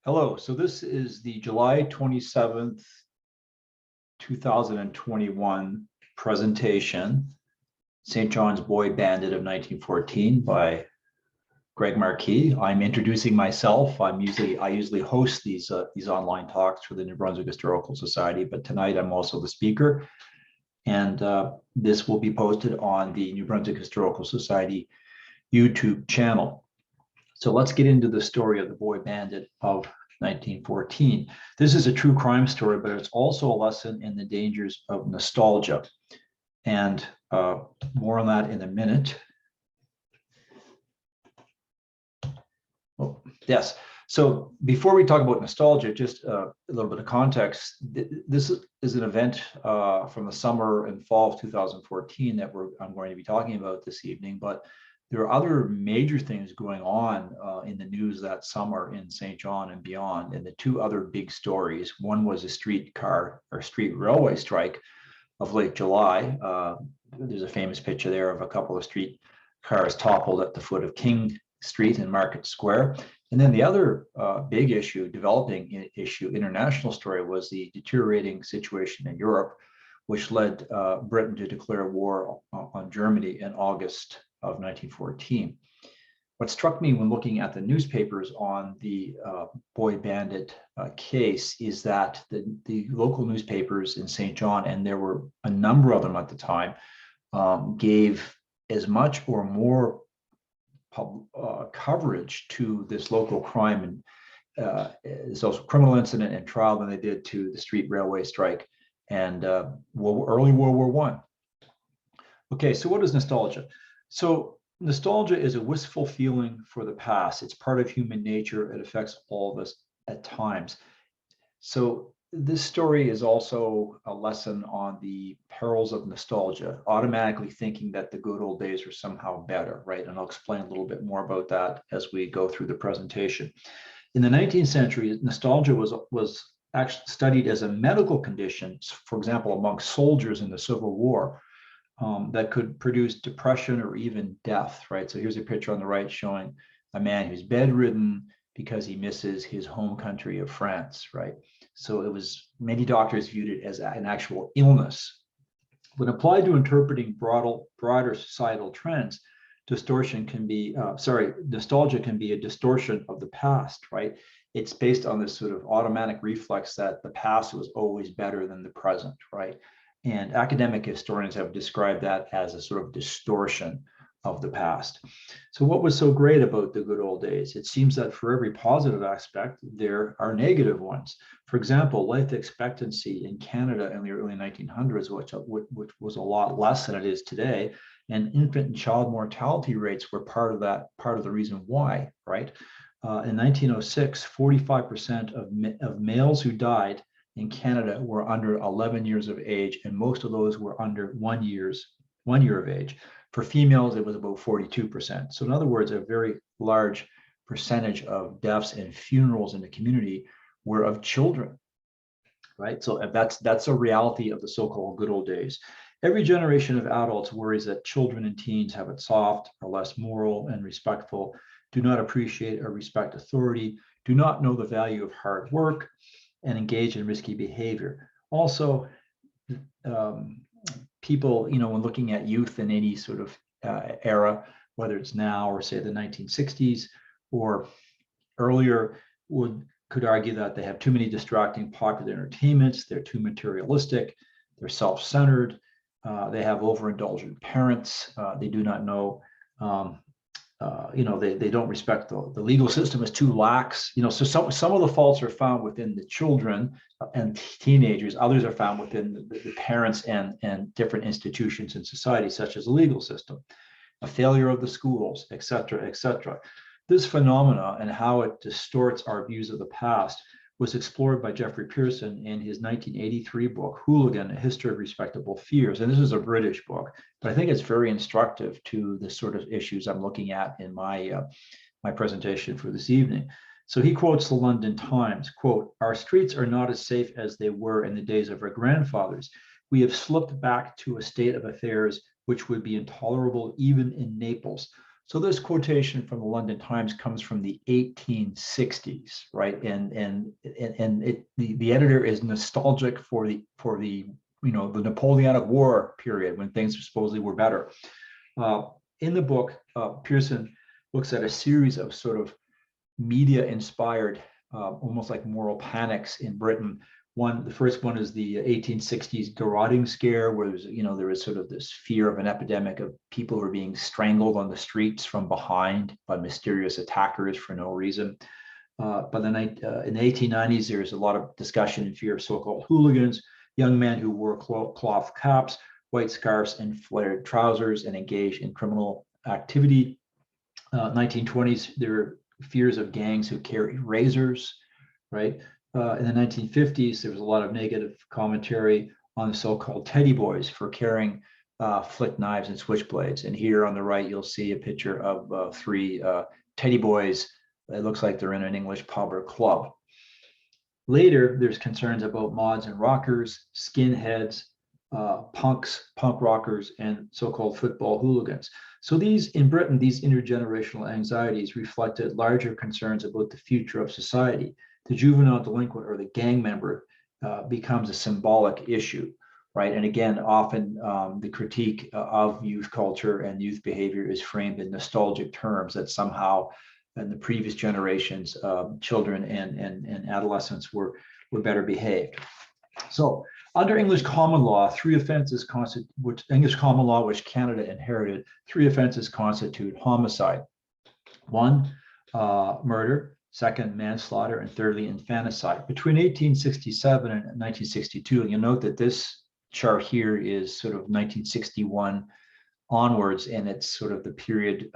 Hello, so this is the July 27th, 2021 presentation, St. John's Boy Bandit of 1914 by Greg Marquis. I'm introducing myself. I usually host these online talks for the New Brunswick Historical Society, but tonight I'm also the speaker. And this will be posted on the New Brunswick Historical Society YouTube channel. So let's get into the story of the Boy Bandit of 1914. This is a true crime story, but it's also a lesson in the dangers of nostalgia. And more on that in a minute. Oh, yes. So before we talk about nostalgia, just a little bit of context. This is an event from the summer and fall of 2014 that I'm going to be talking about this evening, but there are other major things going on in the news that summer in St. John and beyond. And the two other big stories, one was a streetcar or street railway strike of late July. There's a famous picture there of a couple of street cars toppled at the foot of King Street in Market Square. And then the other big issue, developing issue, international story, was the deteriorating situation in Europe, which led Britain to declare war on Germany in August of 1914. What struck me when looking at the newspapers on the Boy Bandit case is that the local newspapers in St. John, and there were a number of them at the time, gave as much or more coverage to this local crime and this also criminal incident and trial than they did to the street railway strike and early World War I. Okay, so what is nostalgia? So nostalgia is a wistful feeling for the past. It's part of human nature. It affects all of us at times. So this story is also a lesson on the perils of nostalgia, automatically thinking that the good old days are somehow better, right? And I'll explain a little bit more about that as we go through the presentation. In the 19th century, nostalgia was actually studied as a medical condition, for example, among soldiers in the Civil War. That could produce depression or even death, right? So here's a picture on the right showing a man who's bedridden because he misses his home country of France, right? So many doctors viewed it as an actual illness. When applied to interpreting broader societal trends, nostalgia can be a distortion of the past, right? It's based on this sort of automatic reflex that the past was always better than the present, right? And academic historians have described that as a sort of distortion of the past. So what was so great about the good old days? It seems that for every positive aspect, there are negative ones. For example, life expectancy in Canada in the early 1900s, which was a lot less than it is today, and infant and child mortality rates were part of the reason why, right? In 1906, 45% of males who died in Canada were under 11 years of age, and most of those were under 1 year of age. For females, it was about 42%. So in other words, a very large percentage of deaths and funerals in the community were of children, right? So that's a reality of the so-called good old days. Every generation of adults worries that children and teens have it soft, are less moral and respectful, do not appreciate or respect authority, do not know the value of hard work, and engage in risky behavior. Also, people, when looking at youth in any sort of era, whether it's now or say the 1960s or earlier, could argue that they have too many distracting popular entertainments, they're too materialistic, they're self-centered, they have overindulgent parents, they do not know they don't respect the legal system is too lax. So some of the faults are found within the children and teenagers. Others are found within the parents and different institutions in society, such as the legal system, a failure of the schools, et cetera, et cetera. This phenomena and how it distorts our views of the past was explored by Jeffrey Pearson in his 1983 book, Hooligan, A History of Respectable Fears. And this is a British book, but I think it's very instructive to the sort of issues I'm looking at in my presentation for this evening. So he quotes the London Times, quote, "Our streets are not as safe as they were in the days of our grandfathers. We have slipped back to a state of affairs which would be intolerable even in Naples. So this quotation from the London Times comes from the 1860s, right? And the editor is nostalgic for the the Napoleonic War period when things supposedly were better. In the book, Pearson looks at a series of sort of media-inspired, almost like moral panics in Britain. The first one is the 1860s garroting scare, where there was sort of this fear of an epidemic of people who were being strangled on the streets from behind by mysterious attackers for no reason. But then in the 1890s, there's a lot of discussion and fear of so-called hooligans, young men who wore cloth caps, white scarves, and flared trousers, and engaged in criminal activity. 1920s, there were fears of gangs who carry razors, right? In the 1950s, there was a lot of negative commentary on the so-called teddy boys for carrying flick knives and switchblades. And here on the right, you'll see a picture of three teddy boys. It looks like they're in an English pub or club. Later, there's concerns about mods and rockers, skinheads, punks, punk rockers, and so-called football hooligans. So in Britain, these intergenerational anxieties reflected larger concerns about the future of society. The juvenile delinquent or the gang member becomes a symbolic issue, right? And again, often the critique of youth culture and youth behavior is framed in nostalgic terms that somehow in the previous generations, children and adolescents were better behaved. So under English common law, English common law, which Canada inherited, 3 offenses constitute homicide. 1, murder. 2nd, manslaughter. And thirdly, infanticide. Between 1867 and 1962, and you'll note that this chart here is sort of 1961 onwards, and it's sort of the period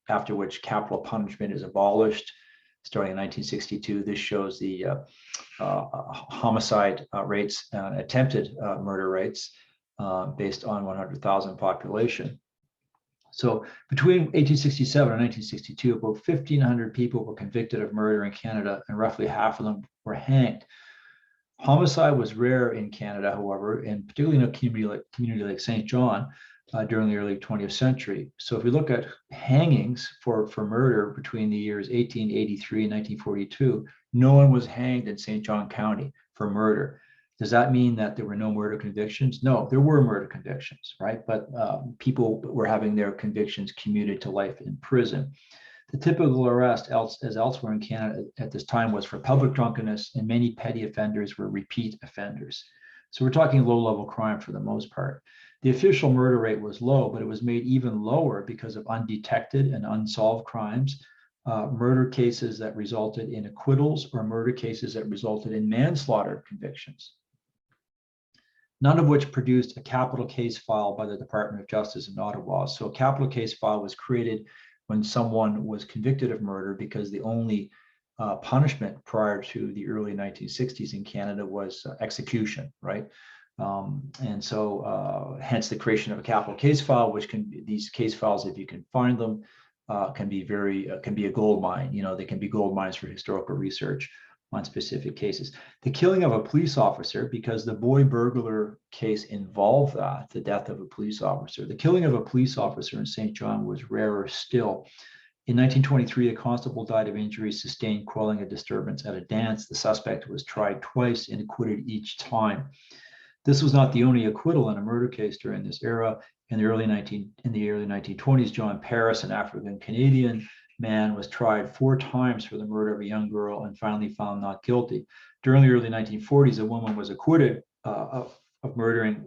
after which capital punishment is abolished, starting in 1962. This shows the homicide rates, attempted murder rates based on 100,000 population. So between 1867 and 1962, about 1,500 people were convicted of murder in Canada, and roughly half of them were hanged. Homicide was rare in Canada, however, and particularly in a community like St. John during the early 20th century. So if we look at hangings for murder between the years 1883 and 1942, no one was hanged in St. John County for murder. Does that mean that there were no murder convictions? No, there were murder convictions, right? But people were having their convictions commuted to life in prison. The typical arrest, as elsewhere in Canada at this time, was for public drunkenness, and many petty offenders were repeat offenders. So we're talking low-level crime for the most part. The official murder rate was low, but it was made even lower because of undetected and unsolved crimes, murder cases that resulted in acquittals, or murder cases that resulted in manslaughter convictions, none of which produced a capital case file by the Department of Justice in Ottawa. So a capital case file was created when someone was convicted of murder, because the only punishment prior to the early 1960s in Canada was execution, right? And so hence the creation of a capital case file, which can be, these case files, if you can find them, can be a gold mine. They can be gold mines for historical research on specific cases. The killing of a police officer, because the boy burglar case involved that, the death of a police officer. The killing of a police officer in St. John was rarer still. In 1923, a constable died of injuries sustained quelling a disturbance at a dance. The suspect was tried twice and acquitted each time. This was not the only acquittal in a murder case during this era. In the early 1920s, John Paris, an African Canadian man, was tried 4 times for the murder of a young girl and finally found not guilty. During the early 1940s, a woman was acquitted of murdering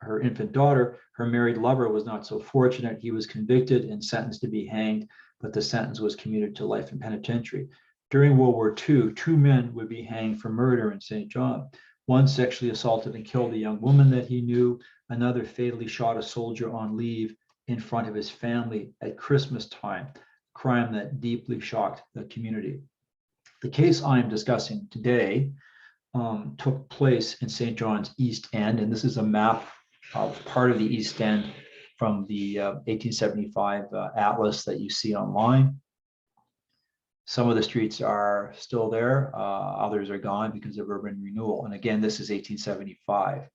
her infant daughter. Her married lover was not so fortunate. He was convicted and sentenced to be hanged, but the sentence was commuted to life in penitentiary. During World War II, 2 men would be hanged for murder in St. John. One sexually assaulted and killed a young woman that he knew. Another fatally shot a soldier on leave in front of his family at Christmas time, crime that deeply shocked the community. The case I am discussing today took place in St. John's East End, and this is a map of part of the East End from the 1875 atlas that you see online. Some of the streets are still there, others are gone because of urban renewal. And again, this is 1875.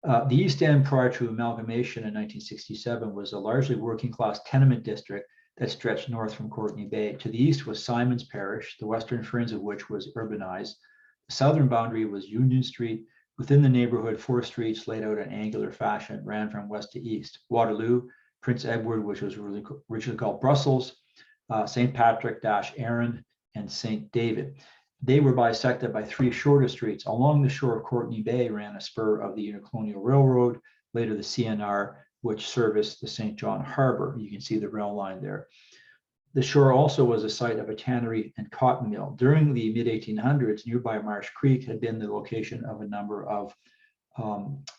The East End, prior to amalgamation in 1967, was a largely working-class tenement district that stretched north from Courtney Bay. To the east was Simon's Parish, the western fringe of which was urbanized. The southern boundary was Union Street. Within the neighborhood, 4 streets laid out in angular fashion ran from west to east: Waterloo, Prince Edward, which was originally called Brussels, St. Patrick, Aaron, and St. David. They were bisected by 3 shorter streets. Along the shore of Courtney Bay ran a spur of the Intercolonial Railroad, later the CNR, which serviced the St. John Harbor. You can see the rail line there. The shore also was a site of a tannery and cotton mill. During the mid-1800s, nearby Marsh Creek had been the location of a number of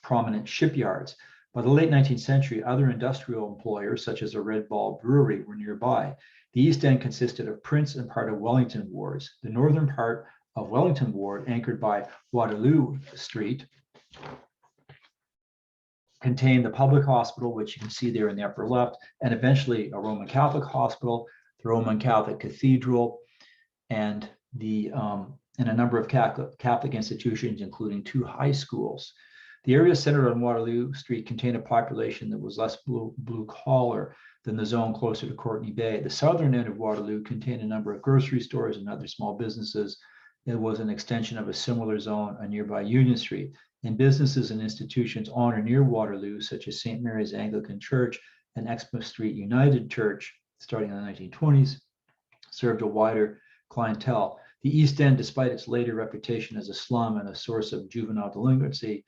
prominent shipyards. By the late 19th century, other industrial employers, such as a Red Ball brewery, were nearby. The East End consisted of Prince and part of Wellington wards. The northern part of Wellington ward, anchored by Waterloo Street, contained the public hospital, which you can see there in the upper left, and eventually a Roman Catholic hospital, the Roman Catholic Cathedral, and a number of Catholic institutions, including 2 high schools. The area centered on Waterloo Street contained a population that was less blue collar than the zone closer to Courtney Bay. The southern end of Waterloo contained a number of grocery stores and other small businesses. It was an extension of a similar zone on nearby Union Street. And businesses and institutions on or near Waterloo, such as St. Mary's Anglican Church and Exmouth Street United Church, starting in the 1920s, served a wider clientele. The East End, despite its later reputation as a slum and a source of juvenile delinquency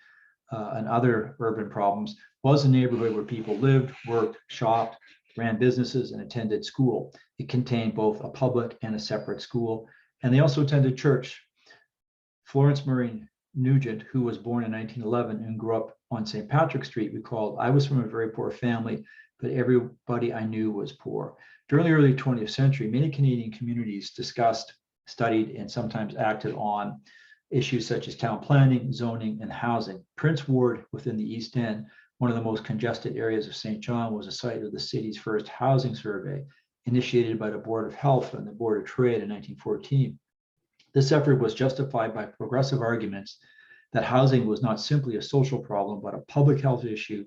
and other urban problems, was a neighborhood where people lived, worked, shopped, ran businesses, and attended school. It contained both a public and a separate school, and they also attended church. Florence Murray Nugent, who was born in 1911 and grew up on St. Patrick Street, recalled, "I was from a very poor family, but everybody I knew was poor." During the early 20th century, many Canadian communities discussed, studied, and sometimes acted on issues such as town planning, zoning, and housing. Prince Ward within the East End, one of the most congested areas of St. John, was a site of the city's first housing survey, initiated by the Board of Health and the Board of Trade in 1914. This effort was justified by progressive arguments that housing was not simply a social problem, but a public health issue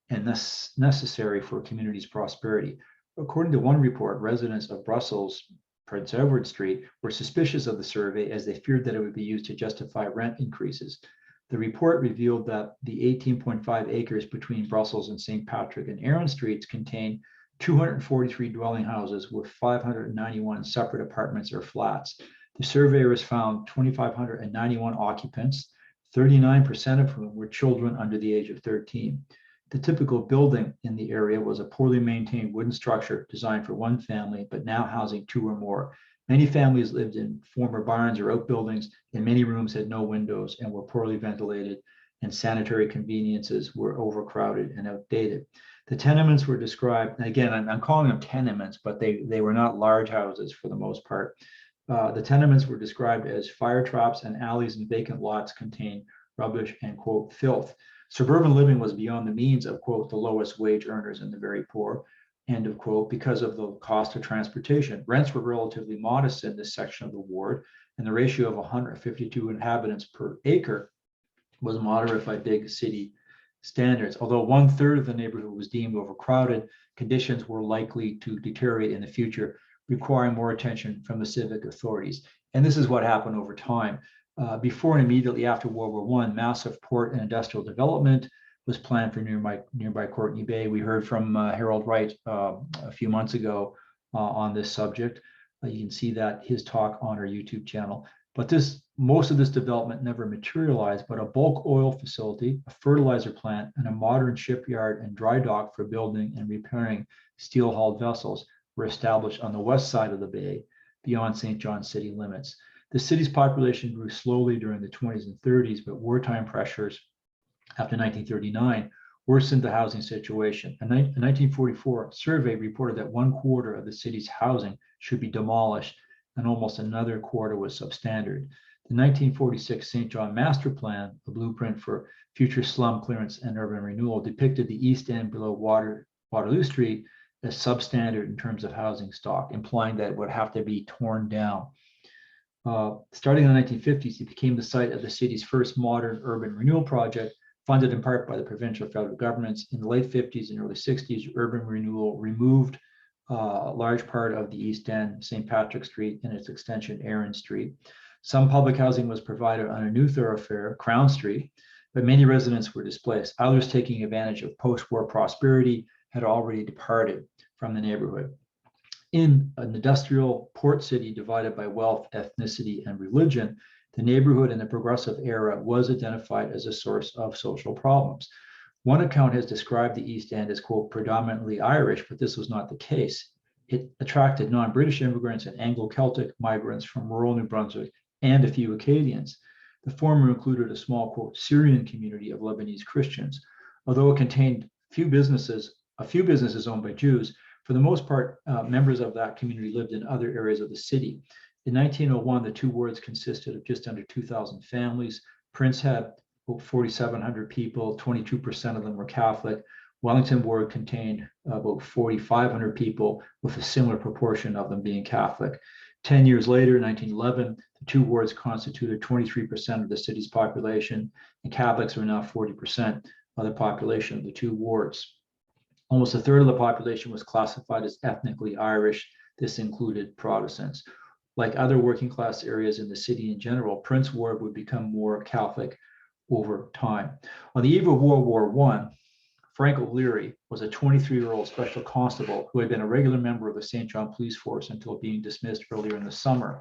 and necessary for a community's prosperity. According to one report, residents of Brussels, Prince Edward Street, were suspicious of the survey as they feared that it would be used to justify rent increases. The report revealed that the 18.5 acres between Brussels and St. Patrick and Aaron Streets contained 243 dwelling houses with 591 separate apartments or flats. The surveyors found 2,591 occupants, 39% of whom were children under the age of 13. The typical building in the area was a poorly maintained wooden structure designed for one family, but now housing 2 or more. Many families lived in former barns or outbuildings, and many rooms had no windows and were poorly ventilated, and sanitary conveniences were overcrowded and outdated. The tenements were described, and again, I'm calling them tenements, but they were not large houses for the most part. The tenements were described as fire traps, and alleys and vacant lots contained rubbish and, quote, filth. Suburban living was beyond the means of, quote, the lowest wage earners and the very poor, end of quote, because of the cost of transportation. Rents were relatively modest in this section of the ward, and the ratio of 152 inhabitants per acre was moderate by big city standards. Although 1/3 of the neighborhood was deemed overcrowded, conditions were likely to deteriorate in the future, requiring more attention from the civic authorities. And this is what happened over time. Before and immediately after World War I, massive port and industrial development was planned for nearby Courtney Bay. We heard from Harold Wright a few months ago on this subject. You can see that his talk on our YouTube channel. But most of this development never materialized, but a bulk oil facility, a fertilizer plant, and a modern shipyard and dry dock for building and repairing steel-hauled vessels were established on the west side of the bay, beyond St. John city limits. The city's population grew slowly during the 20s and 30s, but wartime pressures after 1939 worsened the housing situation. A 1944 survey reported that 1/4 of the city's housing should be demolished, and almost another quarter was substandard. The 1946 St. John Master Plan, a blueprint for future slum clearance and urban renewal, depicted the East End below Waterloo Street as substandard in terms of housing stock, implying that it would have to be torn down. Starting in the 1950s, it became the site of the city's first modern urban renewal project, funded in part by the provincial federal governments. In the late 50s and early 60s, urban renewal removed a large part of the East End, St. Patrick Street, and its extension, Erin Street. Some public housing was provided on a new thoroughfare, Crown Street, but many residents were displaced. Others, taking advantage of post-war prosperity, had already departed from the neighborhood. In an industrial port city divided by wealth, ethnicity, and religion, the neighborhood in the progressive era was identified as a source of social problems. One account has described the East End as, quote, predominantly Irish, but this was not the case. It attracted non-British immigrants and Anglo-Celtic migrants from rural New Brunswick and a few Acadians. The former included a small, quote, Syrian community of Lebanese Christians. Although it contained a few businesses owned by Jews, for the most part, members of that community lived in other areas of the city. In 1901, the two wards consisted of just under 2,000 families. Prince had about 4,700 people, 22% of them were Catholic. Wellington ward contained about 4,500 people, with a similar proportion of them being Catholic. 10 years later, in 1911, the two wards constituted 23% of the city's population, and Catholics were now 40% of the population of the two wards. Almost a third of the population was classified as ethnically Irish. This included Protestants. Like other working class areas in the city in general, Prince Ward would become more Catholic over time. On the eve of World War I, Frank O'Leary was a 23-year-old special constable who had been a regular member of the St. John Police Force until being dismissed earlier in the summer.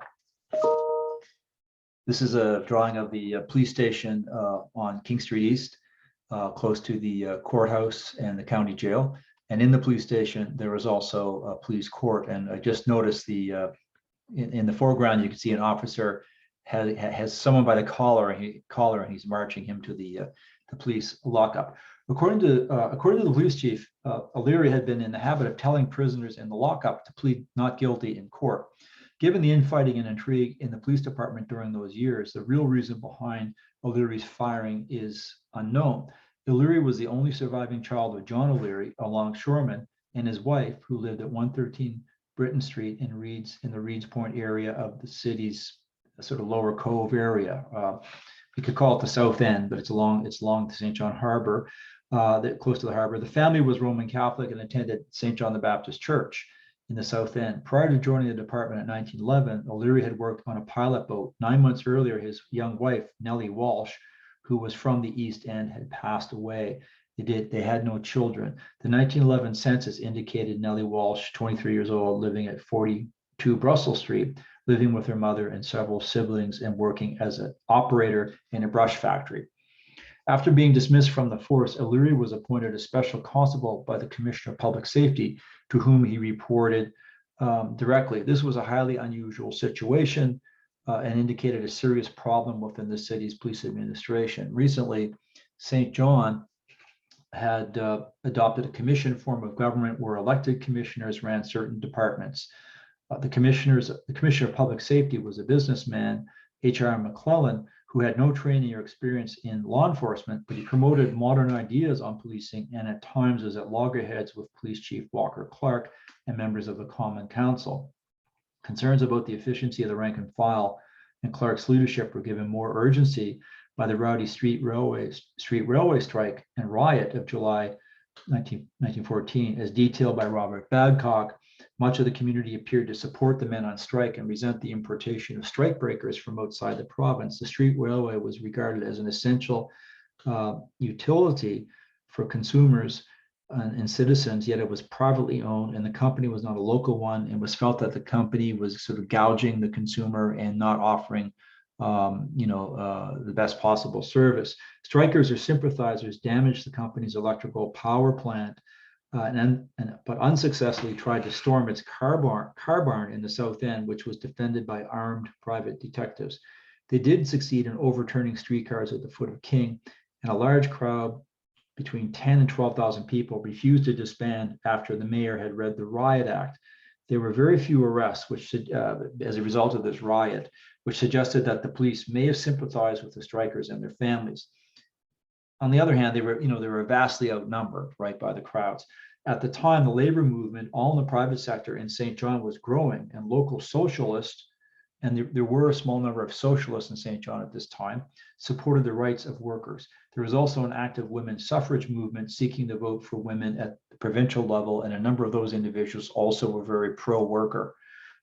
This is a drawing of the police station on King Street East, close to the courthouse and the county jail. And in the police station, there was also a police court. And I just noticed in the foreground, you can see an officer has someone by the collar, and he's marching him to the police lockup. According to the police chief, O'Leary had been in the habit of telling prisoners in the lockup to plead not guilty in court. Given the infighting and intrigue in the police department during those years, the real reason behind O'Leary's firing is unknown. O'Leary was the only surviving child of John O'Leary, a longshoreman, and his wife, who lived at 113 Britton Street in the Reeds Point area of the city's sort of Lower Cove area. We could call it the South End, but it's along the St. John Harbor, close to the harbor. The family was Roman Catholic and attended St. John the Baptist Church in the South End. Prior to joining the department in 1911, O'Leary had worked on a pilot boat. 9 months earlier, his young wife, Nellie Walsh, who was from the East End, had passed away. They had no children. The 1911 census indicated Nellie Walsh, 23 years old, living at 42 Brussels Street, living with her mother and several siblings and working as an operator in a brush factory. After being dismissed from the force, O'Leary was appointed a special constable by the Commissioner of Public Safety, to whom he reported directly. This was a highly unusual situation and indicated a serious problem within the city's police administration. Recently, St. John had adopted a commission form of government where elected commissioners ran certain departments. The Commissioner of Public Safety was a businessman, H.R. McClellan, who had no training or experience in law enforcement, but he promoted modern ideas on policing and at times was at loggerheads with Police Chief Walker Clark and members of the Common Council. Concerns about the efficiency of the rank and file and Clark's leadership were given more urgency by the rowdy street railway strike and riot of July 1914, as detailed by Robert Badcock. Much of the community appeared to support the men on strike and resent the importation of strikebreakers from outside the province. The street railway was regarded as an essential utility for consumers and citizens, yet it was privately owned, and the company was not a local one, and was felt that the company was sort of gouging the consumer and not offering the best possible service. Strikers or sympathizers damaged the company's electrical power plant, but unsuccessfully tried to storm its car barn in the South End, which was defended by armed private detectives. They did succeed in overturning streetcars at the foot of King, and a large crowd, between 10 and 12,000 people, refused to disband after the mayor had read the Riot Act. There were very few arrests, as a result of this riot, which suggested that the police may have sympathized with the strikers and their families. On the other hand, they were vastly outnumbered, right, by the crowds. At the time, the labor movement, all in the private sector in St. John, was growing, and local socialists and there were a small number of socialists in St. John at this time, supported the rights of workers. There was also an active women's suffrage movement seeking the vote for women at the provincial level, and a number of those individuals also were very pro-worker.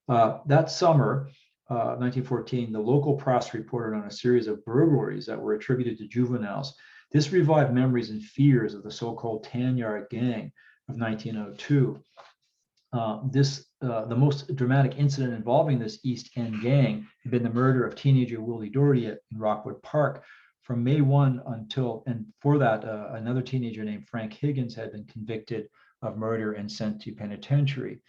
That summer, 1914, the local press reported on a series of burglaries that were attributed to juveniles. This revived memories and fears of the so-called Tan Yard Gang of 1902. The most dramatic incident involving this East End gang had been the murder of teenager Willie Doherty in Rockwood Park. From May 1 until, and for that, another teenager named Frank Higgins had been convicted of murder and sent to penitentiary,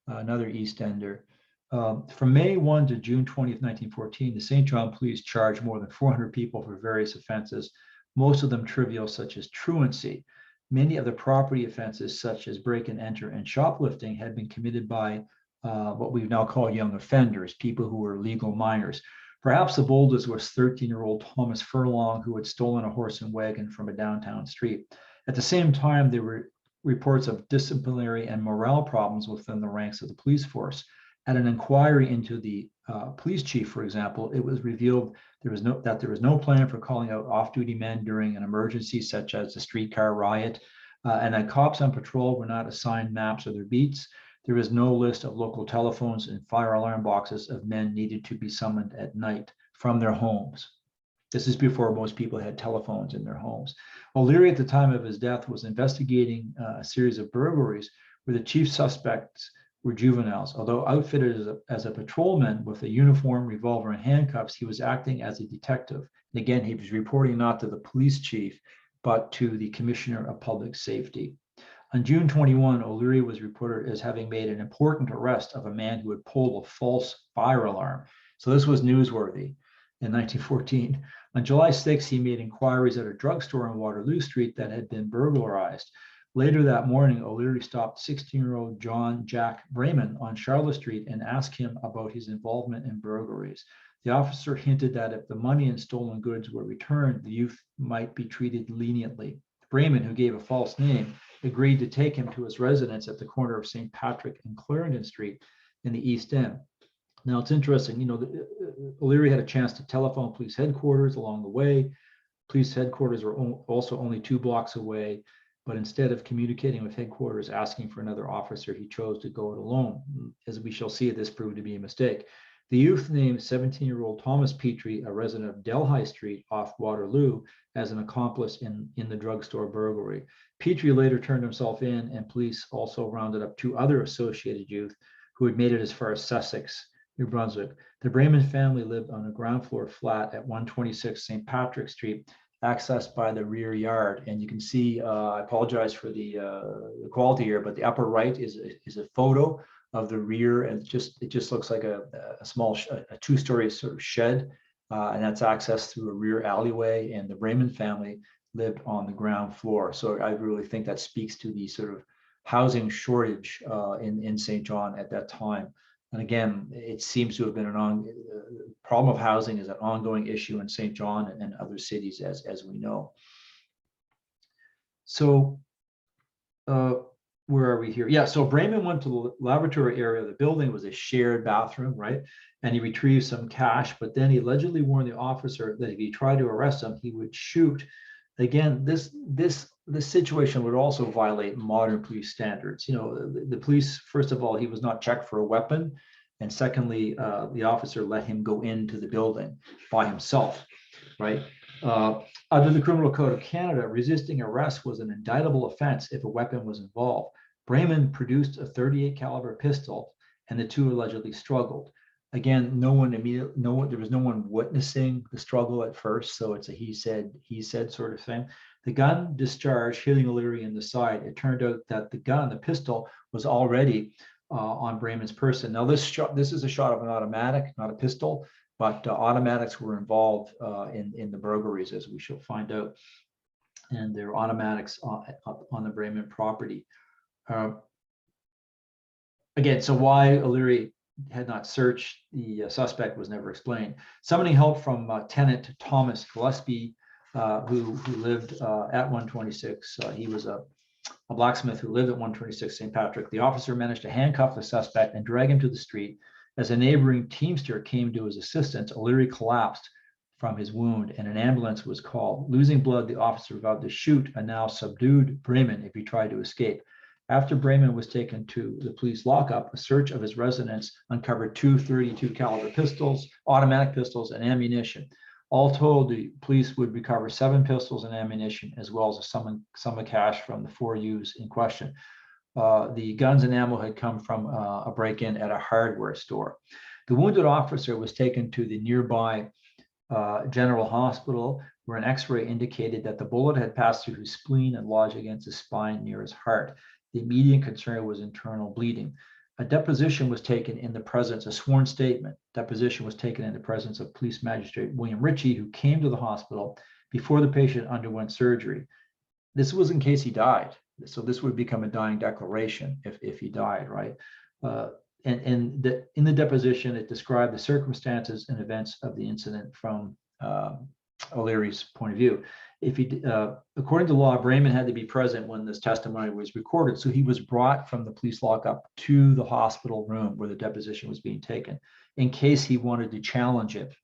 another East Ender. From May 1 to June 20th, 1914, the St. John police charged more than 400 people for various offenses, most of them trivial, such as truancy. Many of the property offenses, such as break and enter and shoplifting, had been committed by what we now call young offenders, people who were legal minors. Perhaps the boldest was 13-year-old Thomas Furlong, who had stolen a horse and wagon from a downtown street. At the same time, there were reports of disciplinary and morale problems within the ranks of the police force. At an inquiry into the police chief, for example, it was revealed that there was no plan for calling out off-duty men during an emergency such as the streetcar riot, and that cops on patrol were not assigned maps of their beats. There was no list of local telephones and fire alarm boxes of men needed to be summoned at night from their homes. This is before most people had telephones in their homes. O'Leary, at the time of his death, was investigating a series of burglaries where the chief suspects were juveniles. Although outfitted as a patrolman with a uniform, revolver, and handcuffs, he was acting as a detective. And again, he was reporting not to the police chief, but to the Commissioner of Public Safety. On June 21, O'Leary was reported as having made an important arrest of a man who had pulled a false fire alarm. So this was newsworthy in 1914. On July 6, he made inquiries at a drugstore on Waterloo Street that had been burglarized. Later that morning, O'Leary stopped 16-year-old John Jack Brayman on Charlotte Street and asked him about his involvement in burglaries. The officer hinted that if the money and stolen goods were returned, the youth might be treated leniently. Brayman, who gave a false name, agreed to take him to his residence at the corner of St. Patrick and Clarendon Street in the East End. Now, it's interesting, O'Leary had a chance to telephone police headquarters along the way. Police headquarters were also only 2 blocks away, but instead of communicating with headquarters asking for another officer, he chose to go it alone. As we shall see, this proved to be a mistake. The youth named 17-year-old Thomas Petrie, a resident of Delhi Street off Waterloo, as an accomplice in the drugstore burglary. Petrie later turned himself in, and police also rounded up 2 other associated youth who had made it as far as Sussex, New Brunswick. The Brayman family lived on a ground floor flat at 126 St. Patrick Street, accessed by the rear yard. And you can see, I apologize for the quality here, but the upper right is a photo of the rear, and it just looks like a small, a 2-story sort of shed, and that's accessed through a rear alleyway. And the Brayman family lived on the ground floor. So I really think that speaks to the sort of housing shortage in St. John at that time. And again, it seems to have been problem of housing is an ongoing issue in St. John and other cities, as we know. So where are we here? Yeah, so Brayman went to the laboratory area of the building. It was a shared bathroom, right? And he retrieved some cash, but then he allegedly warned the officer that if he tried to arrest him, he would shoot. Again, this situation would also violate modern police standards. The police, first of all, he was not checked for a weapon. And secondly, the officer let him go into the building by himself, right? Under the Criminal Code of Canada, resisting arrest was an indictable offense if a weapon was involved. Brayman produced a .38 caliber pistol, and the 2 allegedly struggled. Again, there was no one witnessing the struggle at first, so it's a he said sort of thing. The gun discharged, hitting O'Leary in the side. It turned out that the pistol, was already on Brayman's person. Now, this is a shot of an automatic, not a pistol, but automatics were involved in the burglaries, as we shall find out. And there were automatics on the Brayman property. Again, so why O'Leary had not searched the suspect was never explained. Summoning help from tenant Thomas Gillespie, who lived at 126. He was a blacksmith who lived at 126 St. Patrick. The officer managed to handcuff the suspect and drag him to the street. As a neighboring teamster came to his assistance, O'Leary collapsed from his wound and an ambulance was called. Losing blood, the officer vowed to shoot a now subdued Brayman if he tried to escape. After Brayman was taken to the police lockup, a search of his residence uncovered 2 .32 caliber pistols, automatic pistols, and ammunition. All told, the police would recover 7 pistols and ammunition, as well as a sum of cash from the 4 youths in question. The guns and ammo had come from a break-in at a hardware store. The wounded officer was taken to the nearby General Hospital, where an X-ray indicated that the bullet had passed through his spleen and lodged against his spine near his heart. The immediate concern was internal bleeding. A deposition was taken in the presence, a sworn statement. Deposition was taken in the presence of Police Magistrate William Ritchie, who came to the hospital before the patient underwent surgery. This was in case he died. So this would become a dying declaration if he died, right? In the deposition, it described the circumstances and events of the incident from O'Leary's point of view. According to law, Brayman had to be present when this testimony was recorded. So he was brought from the police lockup to the hospital room where the deposition was being taken in case he wanted to challenge it.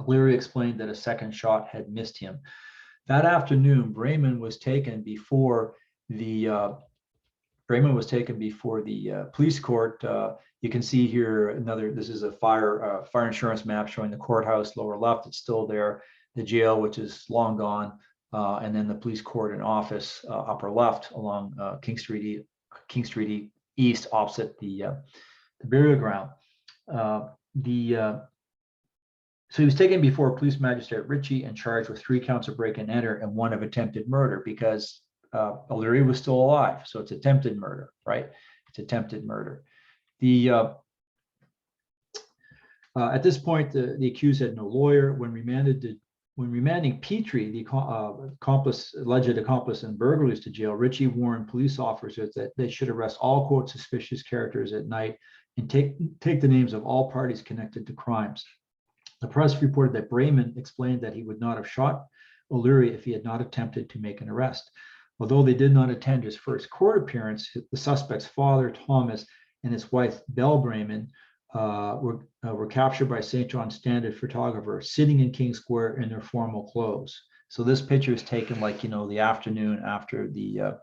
O'Leary explained that a second shot had missed him. That afternoon, Brayman was taken before the police court. You can see here this is a fire insurance map showing the courthouse lower left. It's still there. The jail, which is long gone, and then the police court and office upper left along King Street East, opposite the burial ground. So he was taken before Police Magistrate Ritchie and charged with 3 counts of break and enter and 1 of attempted murder because O'Leary was still alive. So it's attempted murder, right? It's attempted murder. At this point, the accused had no lawyer. When remanding Petrie, the alleged accomplice in burglaries, to jail, Ritchie warned police officers that they should arrest all, quote, suspicious characters at night and take the names of all parties connected to crimes. The press reported that Brayman explained that he would not have shot O'Leary if he had not attempted to make an arrest. Although they did not attend his first court appearance, the suspect's father, Thomas, and his wife, Belle Brayman, were captured by St. John's Standard photographer sitting in King Square in their formal clothes. So this picture is taken the afternoon after the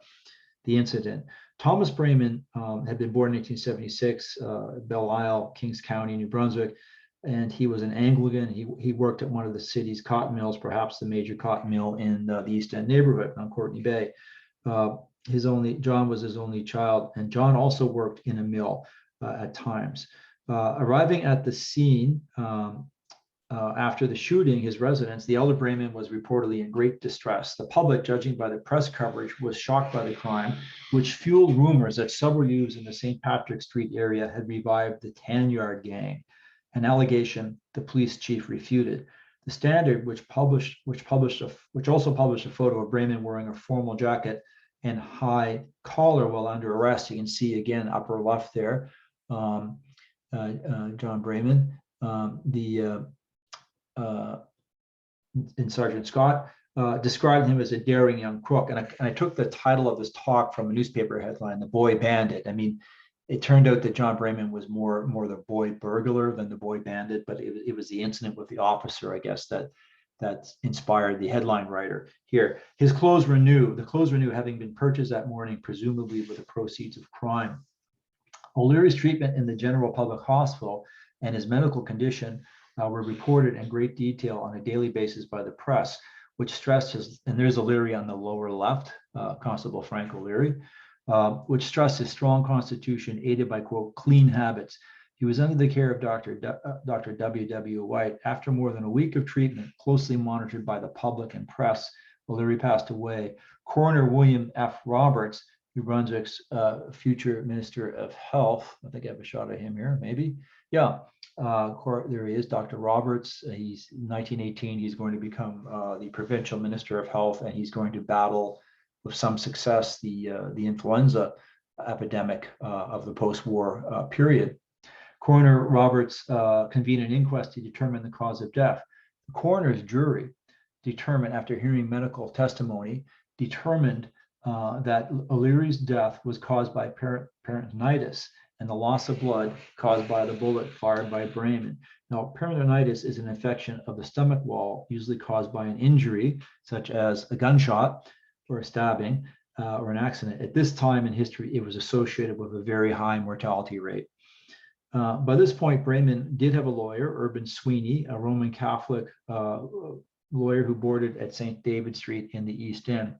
incident. Thomas Brayman had been born in 1876, Belle Isle, Kings County, New Brunswick, and he was an Anglican. He worked at one of the city's cotton mills, perhaps the major cotton mill in the East End neighborhood on Courtney Bay. John was his only child, and John also worked in a mill at times. Arriving at the scene after the shooting, his residence, the elder Brayman was reportedly in great distress. The public, judging by the press coverage, was shocked by the crime, which fueled rumors that several youths in the St. Patrick Street area had revived the Tan Yard Gang, an allegation the police chief refuted. The Standard, which also published a photo of Brayman wearing a formal jacket and high collar while under arrest. You can see again upper left there, John Brayman, and Sergeant Scott described him as a daring young crook. And I took the title of this talk from a newspaper headline, "The Boy Bandit." I mean, it turned out that John Brayman was more the boy burglar than the boy bandit, but it was the incident with the officer, I guess, that inspired the headline writer here. His clothes were new. The clothes were new, having been purchased that morning, presumably with the proceeds of crime. O'Leary's treatment in the General Public Hospital and his medical condition were reported in great detail on a daily basis by the press, which stressed and there's O'Leary on the lower left, Constable Frank O'Leary, which stressed his strong constitution aided by, quote, clean habits. He was under the care of Dr. W.W. White. After more than a week of treatment, closely monitored by the public and press, O'Leary passed away. Coroner William F. Roberts, New Brunswick's future Minister of Health, I think I have a shot of him here, maybe. Yeah, there he is, Dr. Roberts. He's 1918, he's going to become the provincial Minister of Health, and he's going to battle with some success the influenza epidemic of the post-war period. Coroner Roberts convened an inquest to determine the cause of death. The coroner's jury determined, after hearing medical testimony, determined that O'Leary's death was caused by peritonitis, and the loss of blood caused by the bullet fired by Brayman. Now, peritonitis is an infection of the stomach wall, usually caused by an injury, such as a gunshot or a stabbing or an accident. At this time in history, it was associated with a very high mortality rate. By this point, Brayman did have a lawyer, Urban Sweeney, a Roman Catholic lawyer who boarded at St. David Street in the East End.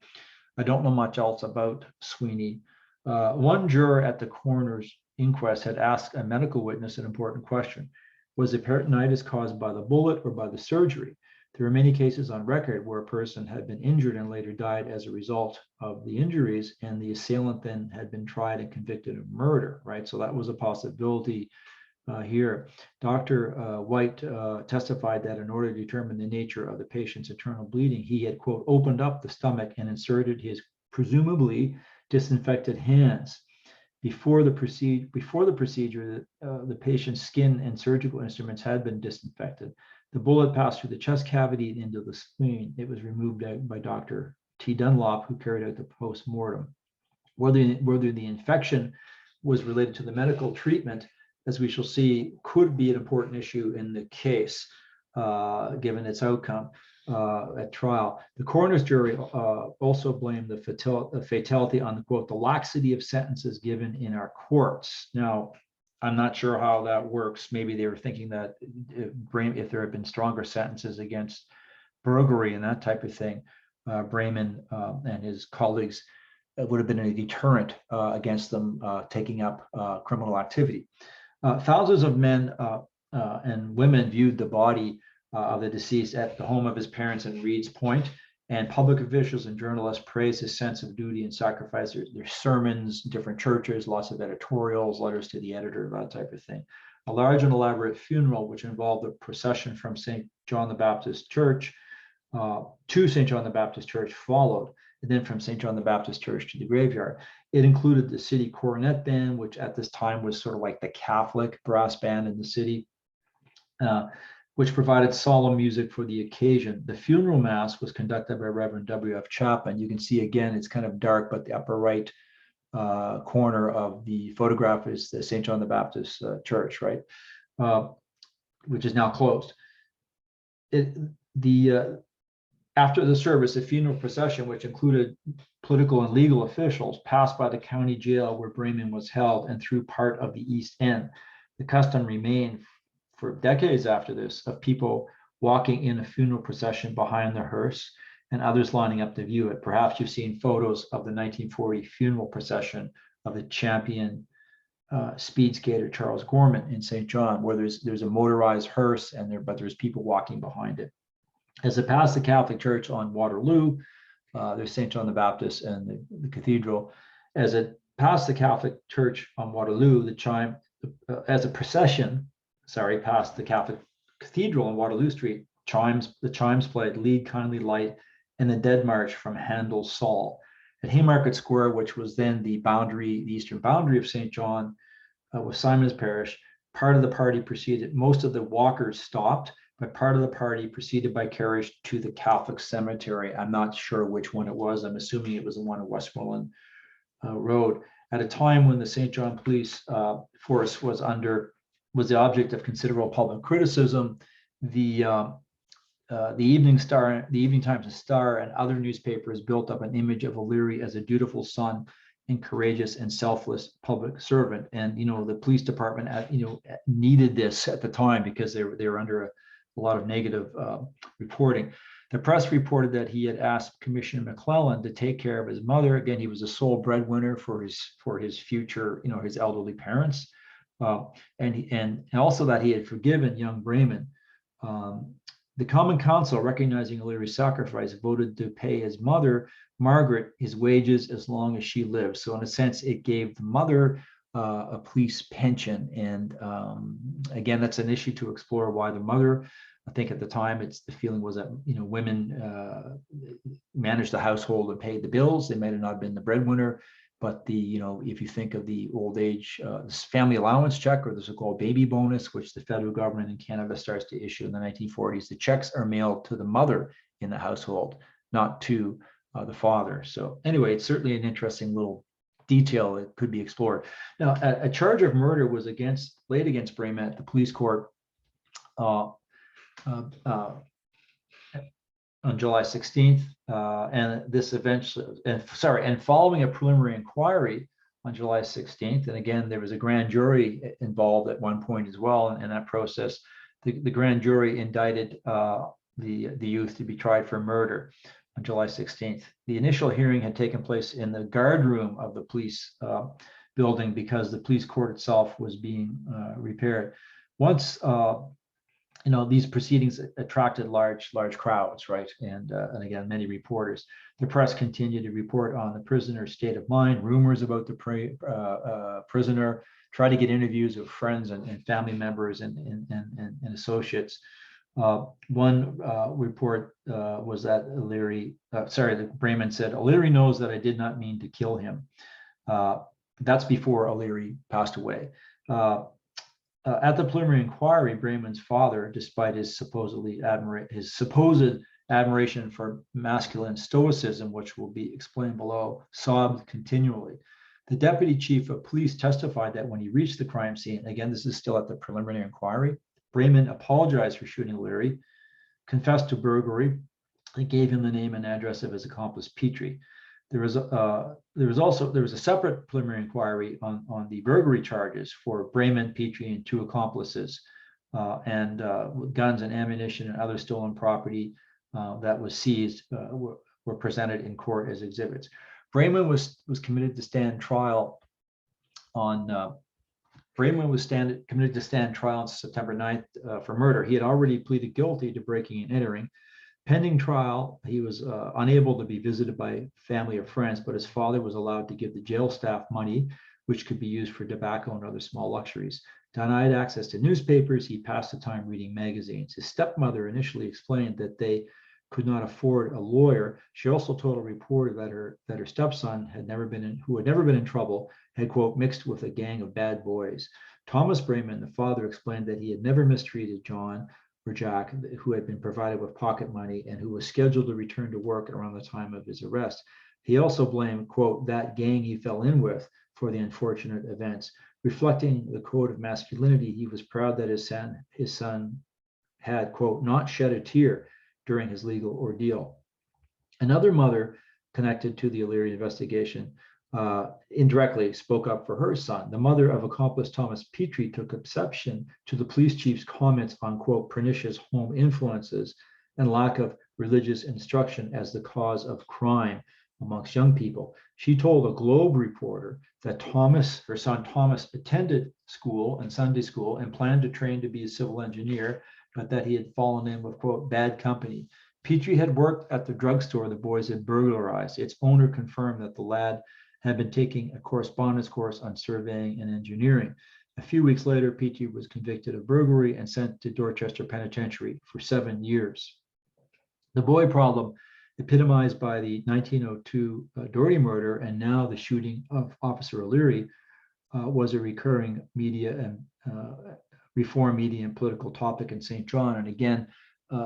I don't know much else about Sweeney. One juror at the coroner's inquest had asked a medical witness an important question. Was the peritonitis caused by the bullet or by the surgery? There are many cases on record where a person had been injured and later died as a result of the injuries, and the assailant then had been tried and convicted of murder, right? So that was a possibility here. Dr. White testified that in order to determine the nature of the patient's internal bleeding, he had, quote, opened up the stomach and inserted his presumably disinfected hands. Before the procedure, the patient's skin and surgical instruments had been disinfected. The bullet passed through the chest cavity and into the spleen. It was removed by Dr. T. Dunlop, who carried out the post-mortem. Whether the infection was related to the medical treatment, as we shall see, could be an important issue in the case, given its outcome at trial. The coroner's jury also blamed the fatality on, quote, the laxity of sentences given in our courts. Now, I'm not sure how that works. Maybe they were thinking that if there had been stronger sentences against burglary and that type of thing, Brayman and his colleagues would have been a deterrent against them taking up criminal activity. Thousands of men and women viewed the body of the deceased at the home of his parents in Reed's Point, and public officials and journalists praised his sense of duty and sacrifice. There's sermons, different churches, lots of editorials, letters to the editor, that type of thing. A large and elaborate funeral, which involved a procession from St. John the Baptist Church to St. John the Baptist Church, followed, and then from St. John the Baptist Church to the graveyard. It included the city cornet band, which at this time was sort of like the Catholic brass band in the city, which provided solemn music for the occasion. The funeral mass was conducted by Reverend W.F. Chapman. You can see again, it's kind of dark, but the upper right corner of the photograph is the St. John the Baptist Church, right? Which is now closed. After the service, a funeral procession, which included political and legal officials, passed by the county jail where Brayman was held and through part of the East End. The custom remained for decades after this of people walking in a funeral procession behind the hearse and others lining up to view it. Perhaps you've seen photos of the 1940 funeral procession of the champion speed skater Charles Gorman in St. John, where there's a motorized hearse but there's people walking behind it. As it passed the Catholic Church on Waterloo, there's St. John the Baptist and the cathedral. As it passed the Catholic Church on Waterloo, as a procession, past the Catholic Cathedral on Waterloo Street, the chimes played "Lead Kindly Light" and the Dead March from Handel's Saul. At Haymarket Square, which was then the eastern boundary of St. John with Simon's Parish, part of the party proceeded. Most of the walkers stopped, but part of the party proceeded by carriage to the Catholic cemetery. I'm not sure which one it was. I'm assuming it was the one on Westmoreland Road. At a time when the St. John police force was the object of considerable public criticism, the Evening Times and Star and other newspapers built up an image of O'Leary as a dutiful son and courageous and selfless public servant. And the police department needed this at the time because they were under a lot of negative reporting. The press reported that he had asked Commissioner McClellan to take care of his mother. Again, he was the sole breadwinner for his future, his elderly parents, and also that he had forgiven young Brayman. The Common Council, recognizing O'Leary's sacrifice, voted to pay his mother, Margaret, his wages as long as she lived. So in a sense, it gave the mother a police pension. And again, that's an issue to explore why the mother, I think at the time, the feeling was that, women managed the household and paid the bills. They might have not been the breadwinner, but if you think of the old age family allowance check or the so-called baby bonus, which the federal government in Canada starts to issue in the 1940s, the checks are mailed to the mother in the household, not to the father. So anyway, it's certainly an interesting little detail that could be explored. Now, a charge of murder was laid against Brayman at the police court on July 16th, and following a preliminary inquiry on July 16th, and again there was a grand jury involved at one point as well in that process. The grand jury indicted the youth to be tried for murder on July 16th. The initial hearing had taken place in the guard room of the police building because the police court itself was being repaired. Once these proceedings attracted large crowds, right? And again, many reporters. The press continued to report on the prisoner's state of mind, rumors about the prisoner, try to get interviews of friends and family members and associates. One report was that Brayman said, O'Leary knows that I did not mean to kill him. That's before O'Leary passed away. At the preliminary inquiry, Brayman's father, despite his supposed admiration for masculine stoicism, which will be explained below, sobbed continually. The deputy chief of police testified that when he reached the crime scene, again, this is still at the preliminary inquiry, Brayman apologized for shooting O'Leary, confessed to burglary, and gave him the name and address of his accomplice, Petrie. There was a separate preliminary inquiry on the burglary charges for Brayman, Petrie, and two accomplices, and guns and ammunition and other stolen property that was seized were presented in court as exhibits. Brayman was committed to stand trial on committed to stand trial on September 9th for murder. He had already pleaded guilty to breaking and entering. Pending trial, he was unable to be visited by family or friends, but his father was allowed to give the jail staff money, which could be used for tobacco and other small luxuries. Denied access to newspapers, he passed the time reading magazines. His stepmother initially explained that they could not afford a lawyer. She also told a reporter that her stepson who had never been in trouble, had, quote, mixed with a gang of bad boys. Thomas Brayman, the father, explained that he had never mistreated John or Jack, who had been provided with pocket money and who was scheduled to return to work around the time of his arrest. He also blamed, quote, that gang he fell in with for the unfortunate events. Reflecting the code of masculinity, he was proud that his son had, quote, not shed a tear during his legal ordeal. Another mother connected to the O'Leary investigation indirectly spoke up for her son. The mother of accomplice Thomas Petrie took exception to the police chief's comments on, quote, pernicious home influences and lack of religious instruction as the cause of crime amongst young people. She told a Globe reporter that her son Thomas, attended school and Sunday school and planned to train to be a civil engineer, but that he had fallen in with, quote, bad company. Petrie had worked at the drugstore the boys had burglarized. Its owner confirmed that the lad had been taking a correspondence course on surveying and engineering. A few weeks later, Petrie was convicted of burglary and sent to Dorchester Penitentiary for 7 years. The boy problem, epitomized by the 1902 Doherty murder and now the shooting of Officer O'Leary, was a recurring media and reform media and political topic in St. John. And again,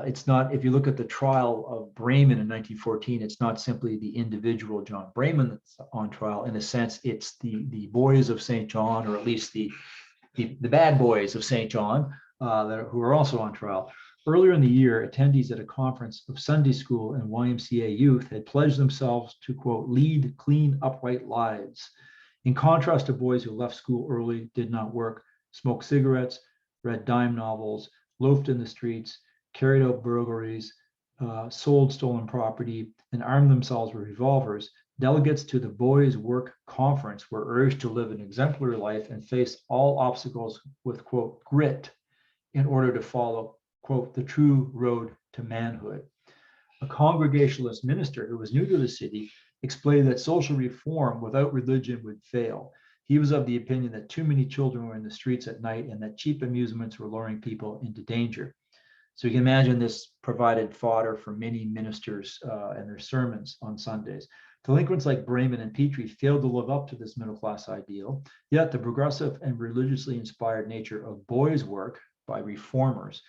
it's not, if you look at the trial of Brayman in 1914, it's not simply the individual John Brayman that's on trial. In a sense, it's the boys of St. John, or at least the bad boys of St. John who are also on trial. Earlier in the year, attendees at a conference of Sunday school and YMCA youth had pledged themselves to, quote, lead clean, upright lives. In contrast to boys who left school early, did not work, smoked cigarettes, read dime novels, loafed in the streets, carried out burglaries, sold stolen property, and armed themselves with revolvers, delegates to the Boys' Work Conference were urged to live an exemplary life and face all obstacles with, quote, grit in order to follow, quote, the true road to manhood. A Congregationalist minister who was new to the city explained that social reform without religion would fail. He was of the opinion that too many children were in the streets at night and that cheap amusements were luring people into danger. So you can imagine this provided fodder for many ministers and their sermons on Sundays. Delinquents like Brayman and Petrie failed to live up to this middle-class ideal, yet the progressive and religiously inspired nature of boys' work by reformers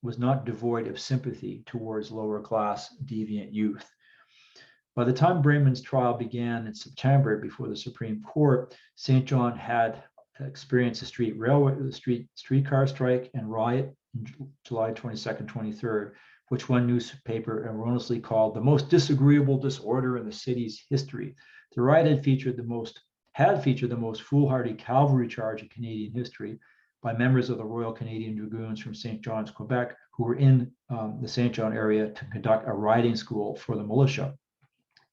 was not devoid of sympathy towards lower-class deviant youth. By the time Braman's trial began in September before the Supreme Court, St. John had experienced a streetcar strike and riot in July 22nd, 23rd, which one newspaper erroneously called the most disagreeable disorder in the city's history. The riot had featured the most foolhardy cavalry charge in Canadian history by members of the Royal Canadian Dragoons from St. John's, Quebec, who were in the St. John area to conduct a riding school for the militia.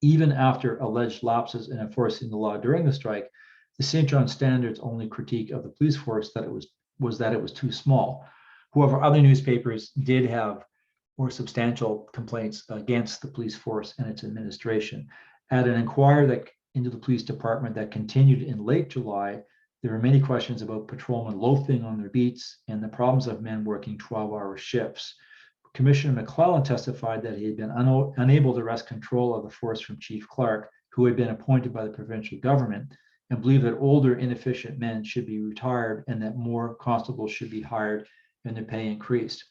Even after alleged lapses in enforcing the law during the strike, the St. John Standard's only critique of the police force was that it was too small. However, other newspapers did have more substantial complaints against the police force and its administration. At an inquiry into the police department that continued in late July, there were many questions about patrolmen loafing on their beats and the problems of men working 12-hour shifts. Commissioner McClellan testified that he had been unable to wrest control of the force from Chief Clark, who had been appointed by the provincial government, and believed that older, inefficient men should be retired and that more constables should be hired and their pay increased.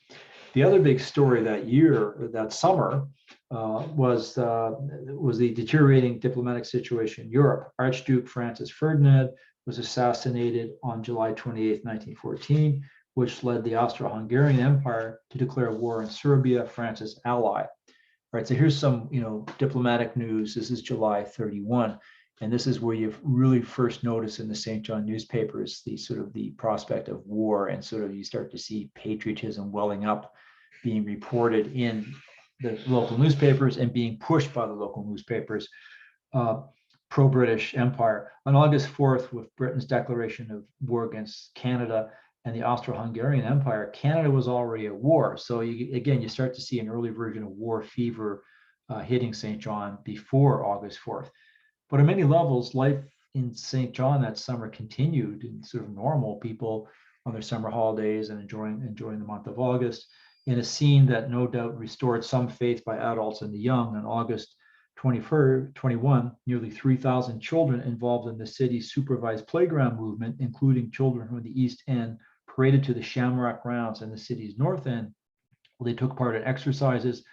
The other big story that summer, was the deteriorating diplomatic situation in Europe. Archduke Francis Ferdinand was assassinated on July 28, 1914, which led the Austro-Hungarian Empire to declare war on Serbia, France's ally. All right, so here's some diplomatic news. This is July 31, and this is where you've really first noticed in the St. John newspapers the prospect of war, and you start to see patriotism welling up, being reported in the local newspapers and being pushed by the local newspapers. Pro-British Empire. On August 4th, with Britain's declaration of war against Canada and the Austro-Hungarian Empire, Canada was already at war. So you start to see an early version of war fever hitting St. John before August 4th. But on many levels, life in St. John that summer continued in normal, people on their summer holidays and enjoying the month of August, in a scene that no doubt restored some faith by adults and the young. On August 21, nearly 3,000 children involved in the city's supervised playground movement, including children from the East End, paraded to the Shamrock grounds in the city's North End. They took part in exercises,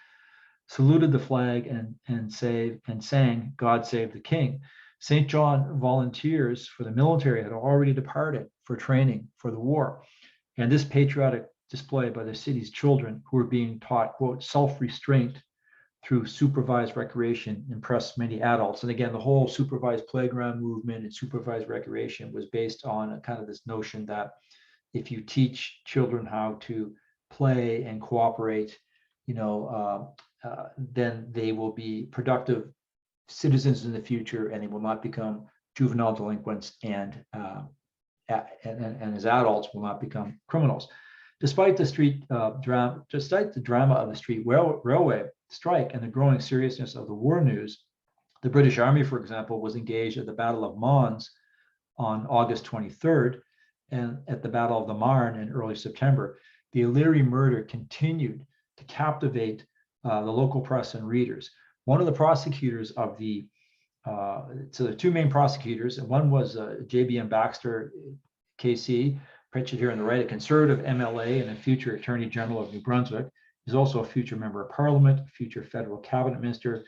saluted the flag, and sang "God Save the King." St. John volunteers for the military had already departed for training for the war, and this patriotic display by the city's children, who were being taught, quote, self-restraint through supervised recreation, impressed many adults. And again, the whole supervised playground movement and supervised recreation was based on kind of this notion that if you teach children how to play and cooperate, then they will be productive citizens in the future, and they will not become juvenile delinquents, and as adults will not become criminals. Despite the drama of the street railway strike and the growing seriousness of the war news, the British Army, for example, was engaged at the Battle of Mons on August 23rd and at the Battle of the Marne in early September. The O'Leary murder continued to captivate the local press and readers. One of the prosecutors of so the two main prosecutors, and one was J.B.M. Baxter, KC, pictured here on the right, a conservative MLA and a future Attorney General of New Brunswick. He's also a future member of Parliament, future federal cabinet minister,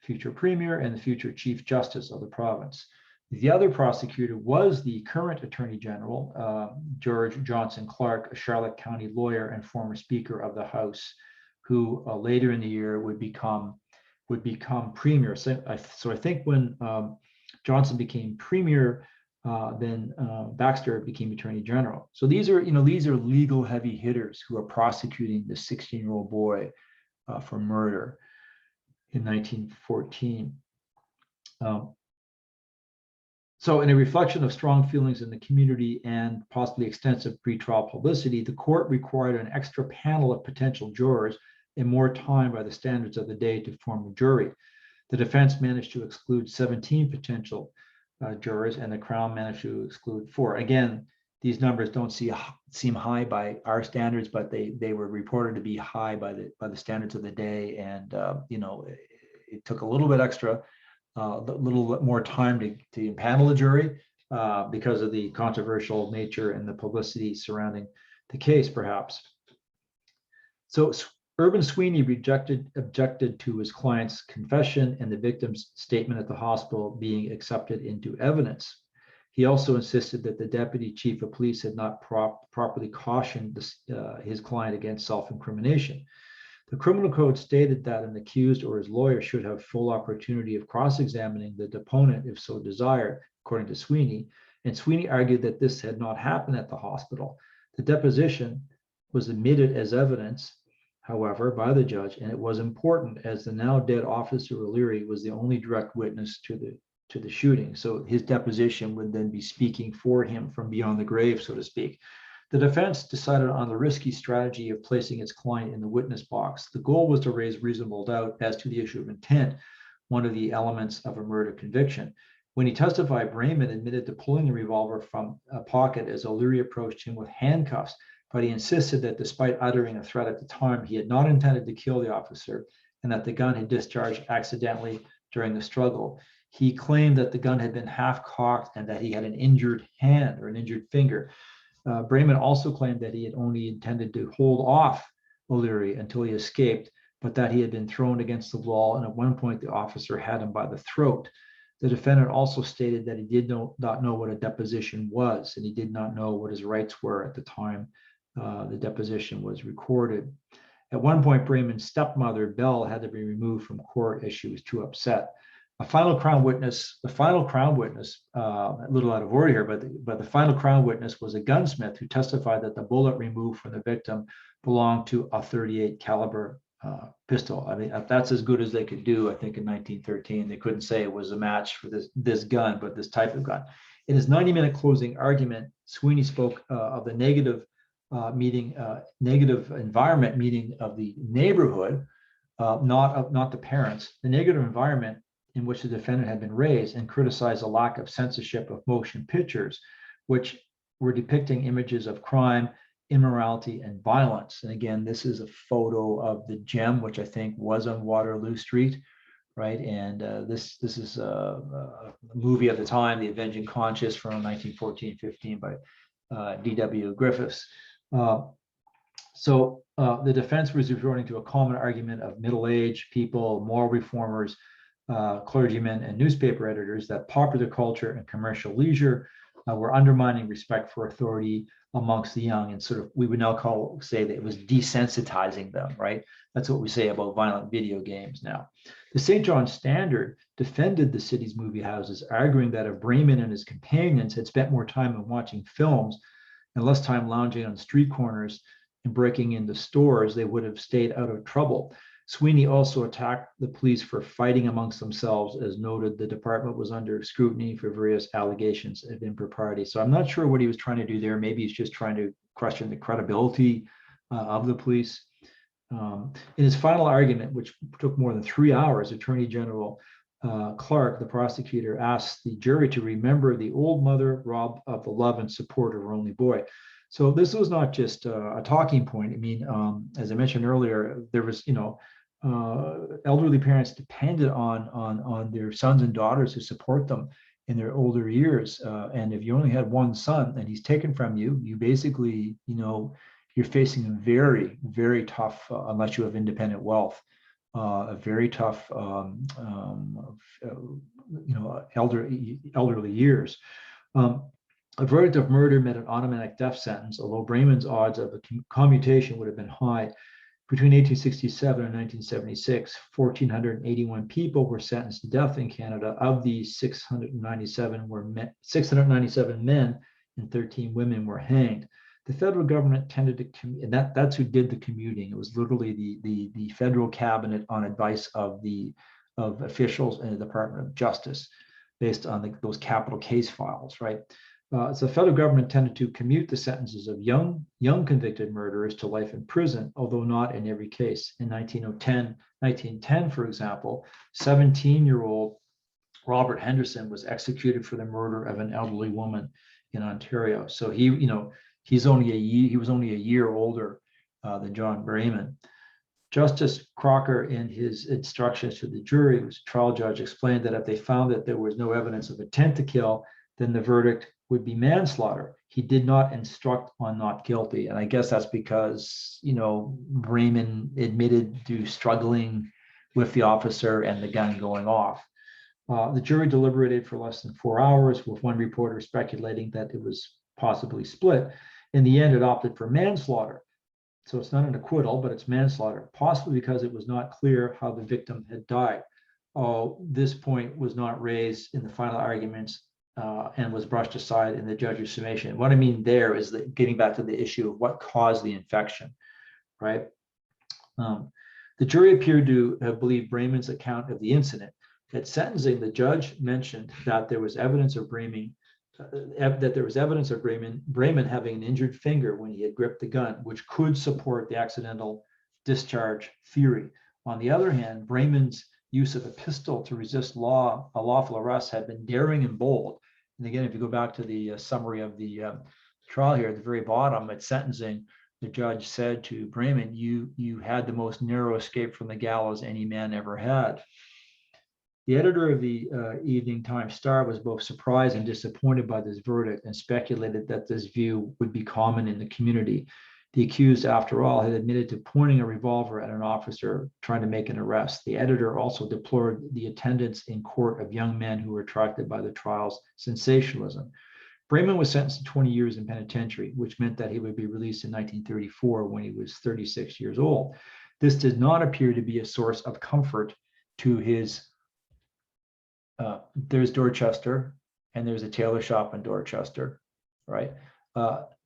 future premier, and the future Chief Justice of the province. The other prosecutor was the current Attorney General, George Johnson Clark, a Charlotte County lawyer and former Speaker of the House, who later in the year would become premier. So I think when Johnson became premier, then Baxter became Attorney General. So these are legal heavy hitters who are prosecuting the 16-year-old boy for murder in 1914. So in a reflection of strong feelings in the community and possibly extensive pretrial publicity, the court required an extra panel of potential jurors and more time by the standards of the day to form a jury. The defense managed to exclude 17 potential jurors, and the Crown managed to exclude 4. Again, these numbers don't seem high by our standards, but they were reported to be high by the standards of the day. And it took a little bit extra, a little bit more time to impanel a jury because of the controversial nature and the publicity surrounding the case, perhaps. So Urban Sweeney objected to his client's confession and the victim's statement at the hospital being accepted into evidence. He also insisted that the deputy chief of police had not properly cautioned his client against self-incrimination. The criminal code stated that an accused or his lawyer should have full opportunity of cross-examining the deponent if so desired, according to Sweeney, and Sweeney argued that this had not happened at the hospital. The deposition was admitted as evidence, however, by the judge, and it was important as the now dead Officer O'Leary was the only direct witness to the shooting. So his deposition would then be speaking for him from beyond the grave, so to speak. The defense decided on the risky strategy of placing its client in the witness box. The goal was to raise reasonable doubt as to the issue of intent, one of the elements of a murder conviction. When he testified, Brayman admitted to pulling the revolver from a pocket as O'Leary approached him with handcuffs, but he insisted that despite uttering a threat at the time, he had not intended to kill the officer and that the gun had discharged accidentally during the struggle. He claimed that the gun had been half cocked and that he had an injured hand or an injured finger. Brayman also claimed that he had only intended to hold off O'Leary until he escaped, but that he had been thrown against the wall, and at one point the officer had him by the throat. The defendant also stated that he did not know what a deposition was, and he did not know what his rights were at the time the deposition was recorded. At one point, Brayman's stepmother, Belle, had to be removed from court as she was too upset. The final crown witness, a little out of order here, but the final crown witness was a gunsmith who testified that the bullet removed from the victim belonged to a .38 caliber pistol. I mean, that's as good as they could do, I think, in 1913. They couldn't say it was a match for this gun, but this type of gun. In his 90-minute closing argument, Sweeney spoke of the negative environment, meaning of the neighborhood, not the parents, the negative environment in which the defendant had been raised, and criticized the lack of censorship of motion pictures, which were depicting images of crime, immorality, and violence. And again, this is a photo of the gem, which I think was on Waterloo Street, right? And this is a movie of the time, The Avenging Conscience, from 1914-15 by D.W. Griffiths. So the defense was resorting to a common argument of middle-aged people, moral reformers, clergymen, and newspaper editors that popular culture and commercial leisure were undermining respect for authority amongst the young, and sort of we would now say that it was desensitizing them, right? That's what we say about violent video games now. The St. John Standard defended the city's movie houses, arguing that if Brayman and his companions had spent more time in watching films and less time lounging on street corners and breaking into stores, they would have stayed out of trouble. Sweeney also attacked the police for fighting amongst themselves. As noted, the department was under scrutiny for various allegations of impropriety. So I'm not sure what he was trying to do there. Maybe he's just trying to question the credibility of the police. In his final argument, which took more than 3 hours, Attorney General Clark, the prosecutor, asked the jury to remember the old mother robbed of the love and support of her only boy. So this was not just a talking point. I mean, as I mentioned earlier, there was, elderly parents depended on their sons and daughters to support them in their older years. And if you only had one son and he's taken from you, you basically, you're facing a very, very tough, unless you have independent wealth, a very tough, elderly years. A verdict of murder meant an automatic death sentence, although Brayman's odds of a commutation would have been high. Between 1867 and 1976, 1,481 people were sentenced to death in Canada. Of these, 697 men and 13 women were hanged. The federal government tended to, and that's who did the commuting. It was literally the federal cabinet on advice of officials in the Department of Justice, based on those capital case files, right? So the federal government tended to commute the sentences of young convicted murderers to life in prison, although not in every case. In 1910, for example, 17-year-old Robert Henderson was executed for the murder of an elderly woman in Ontario. So he was only a year older than John Brayman. Justice Crocker, in his instructions to the jury, who's a trial judge, explained that if they found that there was no evidence of intent to kill, then the verdict would be manslaughter. He did not instruct on not guilty. And I guess that's because, Raymond admitted to struggling with the officer and the gun going off. The jury deliberated for less than 4 hours, with one reporter speculating that it was possibly split. In the end, it opted for manslaughter. So it's not an acquittal, but it's manslaughter, possibly because it was not clear how the victim had died. This point was not raised in the final arguments and was brushed aside in the judge's summation. What I mean there is that getting back to the issue of what caused the infection, right? The jury appeared to have believed Brayman's account of the incident. At sentencing, the judge mentioned that there was evidence of Brayman having an injured finger when he had gripped the gun, which could support the accidental discharge theory. On the other hand, Brayman's use of a pistol to resist a lawful arrest had been daring and bold. And again, if you go back to the summary of the trial here at the very bottom, at sentencing, the judge said to Brayman, you had the most narrow escape from the gallows any man ever had. The editor of the Evening Times Star was both surprised and disappointed by this verdict and speculated that this view would be common in the community. The accused, after all, had admitted to pointing a revolver at an officer trying to make an arrest. The editor also deplored the attendance in court of young men who were attracted by the trial's sensationalism. Brayman was sentenced to 20 years in penitentiary, which meant that he would be released in 1934 when he was 36 years old. This did not appear to be a source of comfort to his there's Dorchester, and there's a tailor shop in Dorchester, right?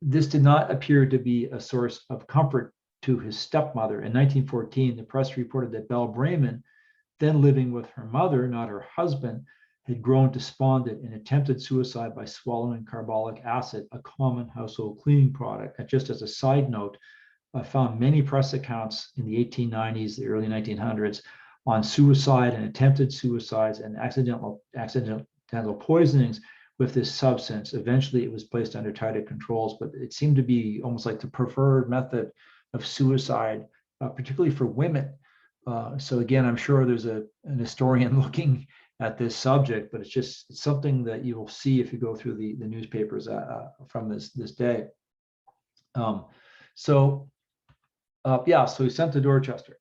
This did not appear to be a source of comfort to his stepmother. In 1914, the press reported that Belle Brayman, then living with her mother, not her husband, had grown despondent and attempted suicide by swallowing carbolic acid, a common household cleaning product. And just as a side note, I found many press accounts in the 1890s, the early 1900s, on suicide and attempted suicides and accidental poisonings with this substance. Eventually, it was placed under tighter controls, but it seemed to be almost like the preferred method of suicide, particularly for women. So again, I'm sure there's an historian looking at this subject, but it's something that you will see if you go through the newspapers from this day. So he sent to Dorchester.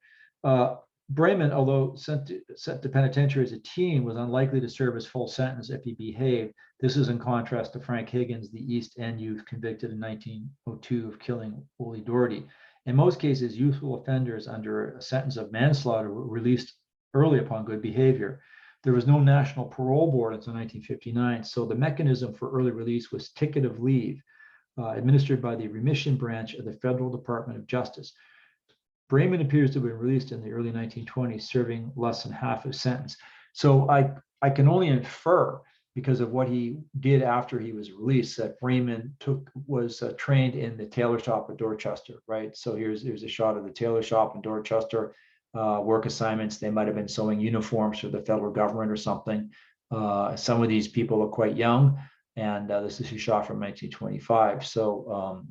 Brayman, although sent to penitentiary as a teen, was unlikely to serve his full sentence if he behaved. This is in contrast to Frank Higgins, the East End youth convicted in 1902 of killing Wooly Doherty. In most cases, youthful offenders under a sentence of manslaughter were released early upon good behavior. There was no national parole board until 1959, so the mechanism for early release was ticket of leave, administered by the remission branch of the Federal Department of Justice. Brayman appears to have been released in the early 1920s, serving less than half his sentence. So I can only infer, because of what he did after he was released, that Brayman was trained in the tailor shop at Dorchester, right? So here's a shot of the tailor shop in Dorchester. Work assignments, they might have been sewing uniforms for the federal government or something. Some of these people are quite young, and this is a shot from 1925. So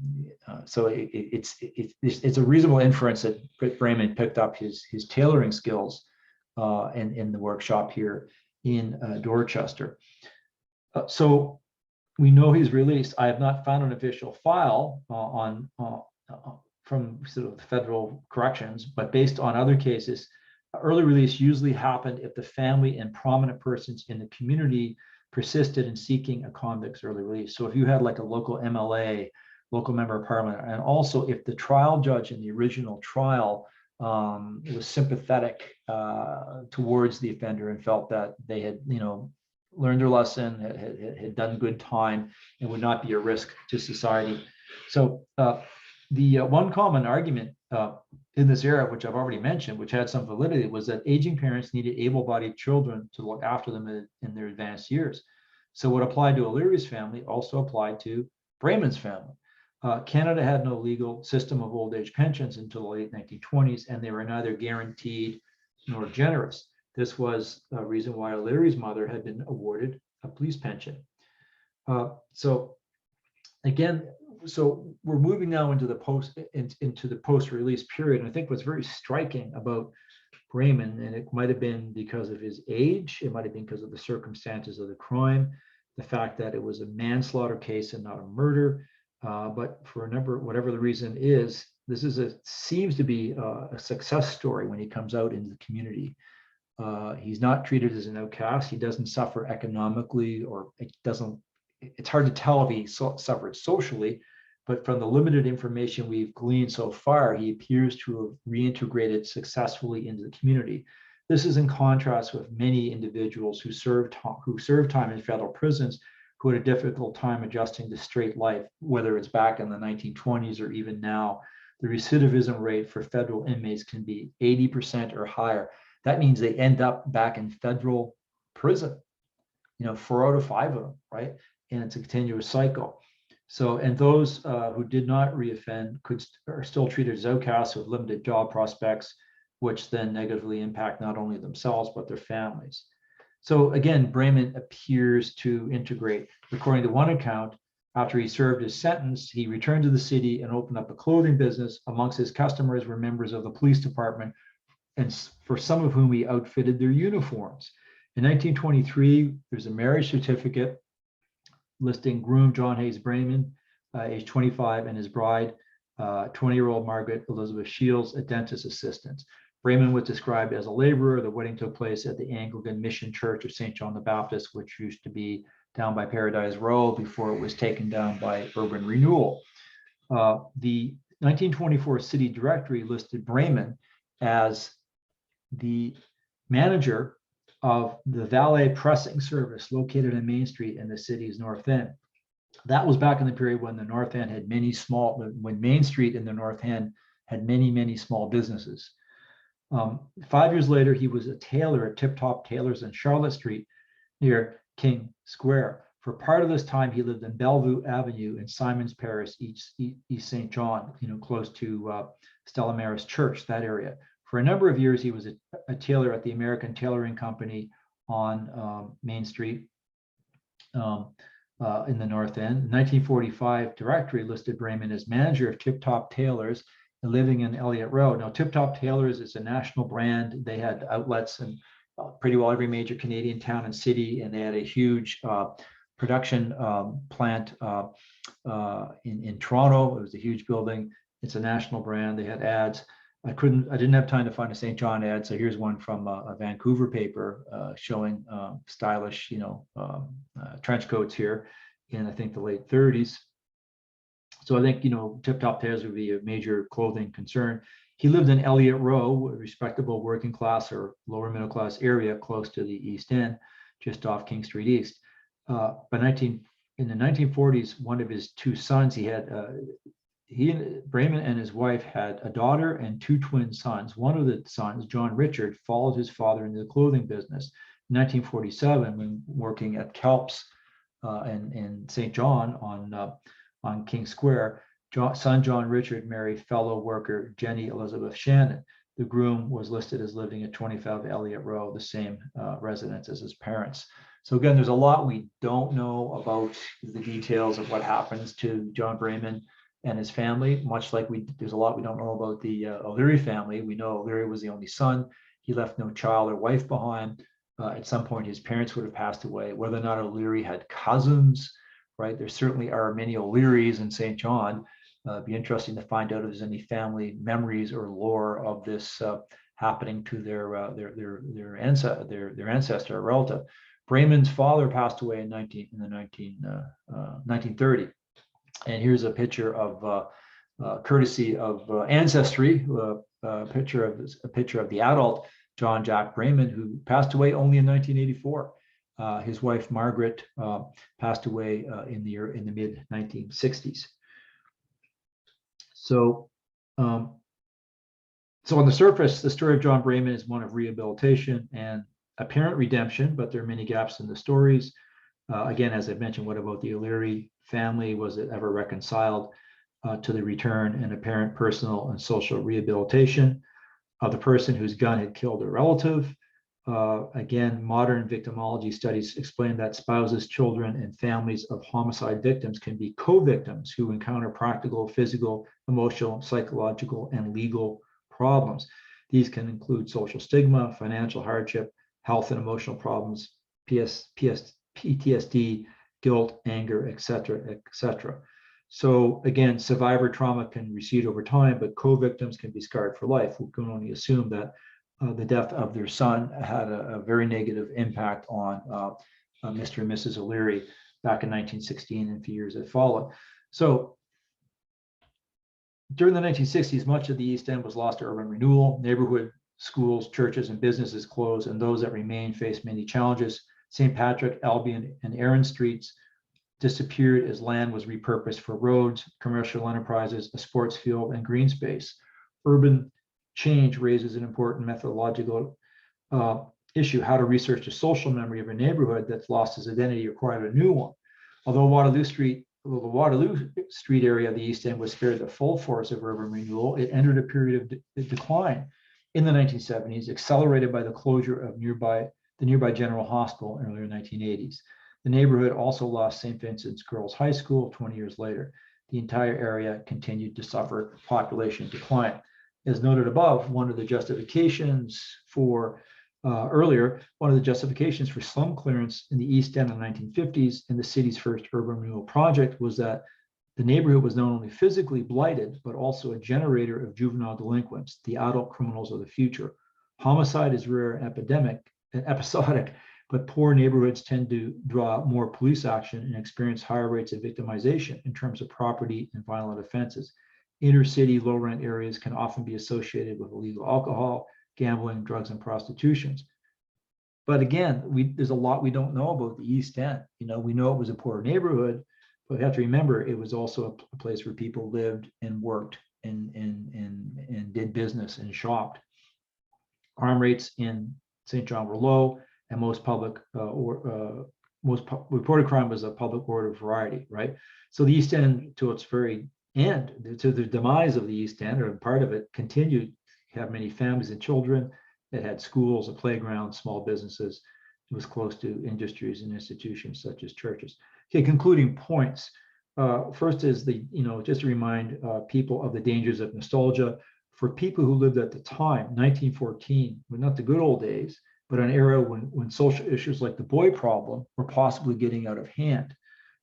it's a reasonable inference that Brayman picked up his tailoring skills in the workshop here in Dorchester. So we know he's released. I have not found an official file from sort of federal corrections, but based on other cases, early release usually happened if the family and prominent persons in the community persisted in seeking a convict's early release. So if you had like a local MLA, local member of parliament, and also if the trial judge in the original trial was sympathetic towards the offender and felt that they had, learned their lesson, had done good time, and would not be a risk to society. So the one common argument in this era, which I've already mentioned, which had some validity, was that aging parents needed able-bodied children to look after them in their advanced years. So what applied to O'Leary's family also applied to Brayman's family. Canada had no legal system of old age pensions until the late 1920s, and they were neither guaranteed nor generous. This was a reason why O'Leary's mother had been awarded a police pension. So we're moving now into the post-release period. And I think what's very striking about Brayman, and it might have been because of his age, it might have been because of the circumstances of the crime, the fact that it was a manslaughter case and not a murder. But for whatever the reason is, this seems to be a success story when he comes out into the community. He's not treated as an outcast. He doesn't suffer economically, or it's hard to tell if he suffered socially, but from the limited information we've gleaned so far, he appears to have reintegrated successfully into the community. This is in contrast with many individuals who served time in federal prisons who had a difficult time adjusting to straight life, whether it's back in the 1920s or even now. The recidivism rate for federal inmates can be 80% or higher. That means they end up back in federal prison, 4 out of 5 of them, right? And it's a continuous cycle. So, and those who did not reoffend are still treated as outcasts with limited job prospects, which then negatively impact not only themselves, but their families. So again, Brayman appears to integrate. According to one account, after he served his sentence, he returned to the city and opened up a clothing business. Amongst his customers were members of the police department, and for some of whom he outfitted their uniforms. In 1923, there's a marriage certificate listing groom John Hayes Brayman, age 25, and his bride, 20-year-old Margaret Elizabeth Shields, a dentist assistant. Brayman was described as a laborer. The wedding took place at the Anglican Mission Church of St. John the Baptist, which used to be down by Paradise Row before it was taken down by urban renewal. The 1924 city directory listed Brayman as the manager of the valet pressing service located on Main Street in the city's North End. That was back in the period when the North End had when Main Street in the North End had many small businesses. 5 years later, he was a tailor at Tip Top Tailors on Charlotte Street near King Square. For part of this time, he lived in Bellevue Avenue in Simon's Parish, East St. John, close to Stella Maris Church, that area. For a number of years, he was a tailor at the American Tailoring Company on Main Street in the North End. The 1945 directory listed Brayman as manager of Tip Top Tailors and living in Elliott Road. Now, Tip Top Tailors is a national brand. They had outlets in pretty well every major Canadian town and city, and they had a huge production plant in Toronto. It was a huge building. It's a national brand. They had ads. I didn't have time to find a St. John ad, so here's one from a Vancouver paper showing stylish, trench coats here in, I think, the late 30s. So I think, Tip Top Tailors would be a major clothing concern. He lived in Elliott Row, a respectable working class or lower middle class area close to the East End, just off King Street East. But in the 1940s, one of his two sons, Brayman and his wife had a daughter and two twin sons. One of the sons, John Richard, followed his father into the clothing business. In 1947, when working at Kelps in St. John on King Square, son John Richard married fellow worker Jenny Elizabeth Shannon. The groom was listed as living at 25 Elliott Row, the same residence as his parents. So again, there's a lot we don't know about the details of what happens to John Brayman and his family, much like there's a lot we don't know about the O'Leary family. We know O'Leary was the only son. He left no child or wife behind. At some point, his parents would have passed away. Whether or not O'Leary had cousins, right? There certainly are many O'Learys in St. John. It'd be interesting to find out if there's any family memories or lore of this happening to their ancestor or relative. Brayman's father passed away in 1930. And here's a picture of courtesy of Ancestry, a picture of the adult John Jack Brayman, who passed away only in 1984. His wife Margaret passed away in the mid 1960s. So on the surface, the story of John Brayman is one of rehabilitation and apparent redemption, but there are many gaps in the stories. Again, as I mentioned, what about the O'Leary family? Was it ever reconciled to the return and apparent personal and social rehabilitation of the person whose gun had killed a relative? Again, modern victimology studies explain that spouses, children, and families of homicide victims can be co-victims who encounter practical, physical, emotional, psychological, and legal problems. These can include social stigma, financial hardship, health and emotional problems, PTSD, guilt, anger, etc., etc. So again, survivor trauma can recede over time, but co-victims can be scarred for life. We can only assume that the death of their son had a very negative impact on Mr. and Mrs. O'Leary back in 1916 and a few years that followed. So during the 1960s, much of the East End was lost to urban renewal. Neighborhood schools, churches, and businesses closed, and those that remained faced many challenges. St. Patrick, Albion, and Erin streets disappeared as land was repurposed for roads, commercial enterprises, a sports field, and green space. Urban change raises an important methodological issue: how to research the social memory of a neighborhood that's lost its identity or acquired a new one. Although the Waterloo Street area of the East End was spared the full force of urban renewal, it entered a period of decline in the 1970s, accelerated by the closure of the nearby General Hospital in the early 1980s. The neighborhood also lost St. Vincent's Girls High School 20 years later. The entire area continued to suffer population decline. As noted above, one of the justifications for slum clearance in the East End in the 1950s and the city's first urban renewal project was that the neighborhood was not only physically blighted, but also a generator of juvenile delinquents, the adult criminals of the future. Homicide is rare and episodic, but poor neighborhoods tend to draw more police action and experience higher rates of victimization in terms of property and violent offenses. Inner city low rent areas can often be associated with illegal alcohol, gambling, drugs, and prostitutions. But again, there's a lot we don't know about the East End. We know it was a poor neighborhood, but we have to remember it was also a place where people lived and worked and did business and shopped. Crime rates in St. John were low, and most reported crime was a public order variety, right? So the East End, to its very end, to the demise of the East End, or part of it, continued to have many families and children. It had schools, a playground, small businesses. It was close to industries and institutions such as churches. Okay, concluding points. First is just to remind people of the dangers of nostalgia. For people who lived at the time, 1914, were not the good old days, but an era when social issues like the boy problem were possibly getting out of hand,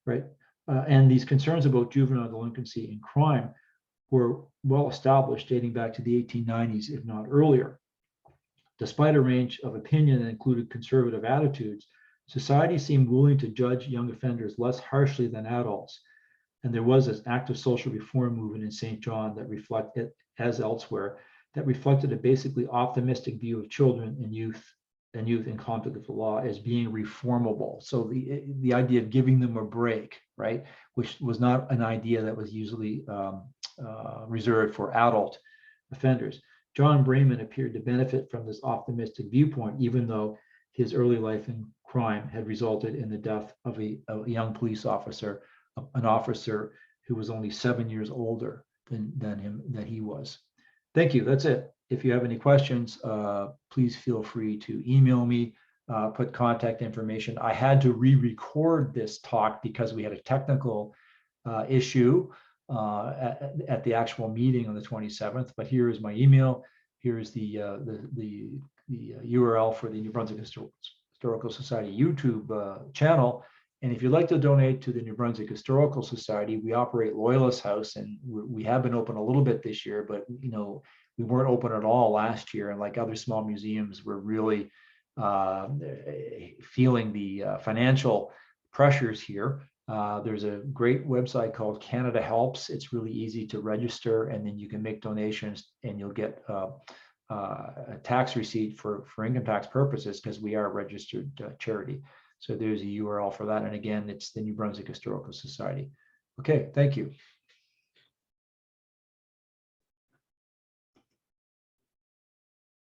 right? And these concerns about juvenile delinquency and crime were well established dating back to the 1890s, if not earlier. Despite a range of opinion that included conservative attitudes, society seemed willing to judge young offenders less harshly than adults. And there was this active social reform movement in St. John that reflected, as elsewhere, that reflected a basically optimistic view of children and youth in conflict with the law as being reformable. So the idea of giving them a break, right, which was not an idea that was usually reserved for adult offenders. John Brayman appeared to benefit from this optimistic viewpoint, even though his early life in crime had resulted in the death of a young police officer, an officer who was only 7 years older than he was. Thank you. That's it. If you have any questions, please feel free to email me, put contact information. I had to re-record this talk because we had a technical issue at the actual meeting on the 27th, but here is my email. Here is the URL for the New Brunswick Historical Society YouTube channel. And if you'd like to donate to the New Brunswick Historical Society, we operate Loyalist House, and we have been open a little bit this year, but we weren't open at all last year. And like other small museums, we're really feeling the financial pressures here. There's a great website called Canada Helps. It's really easy to register, and then you can make donations, and you'll get a tax receipt for income tax purposes, because we are a registered charity. So there's a URL for that. And again, it's the New Brunswick Historical Society. Okay, thank you.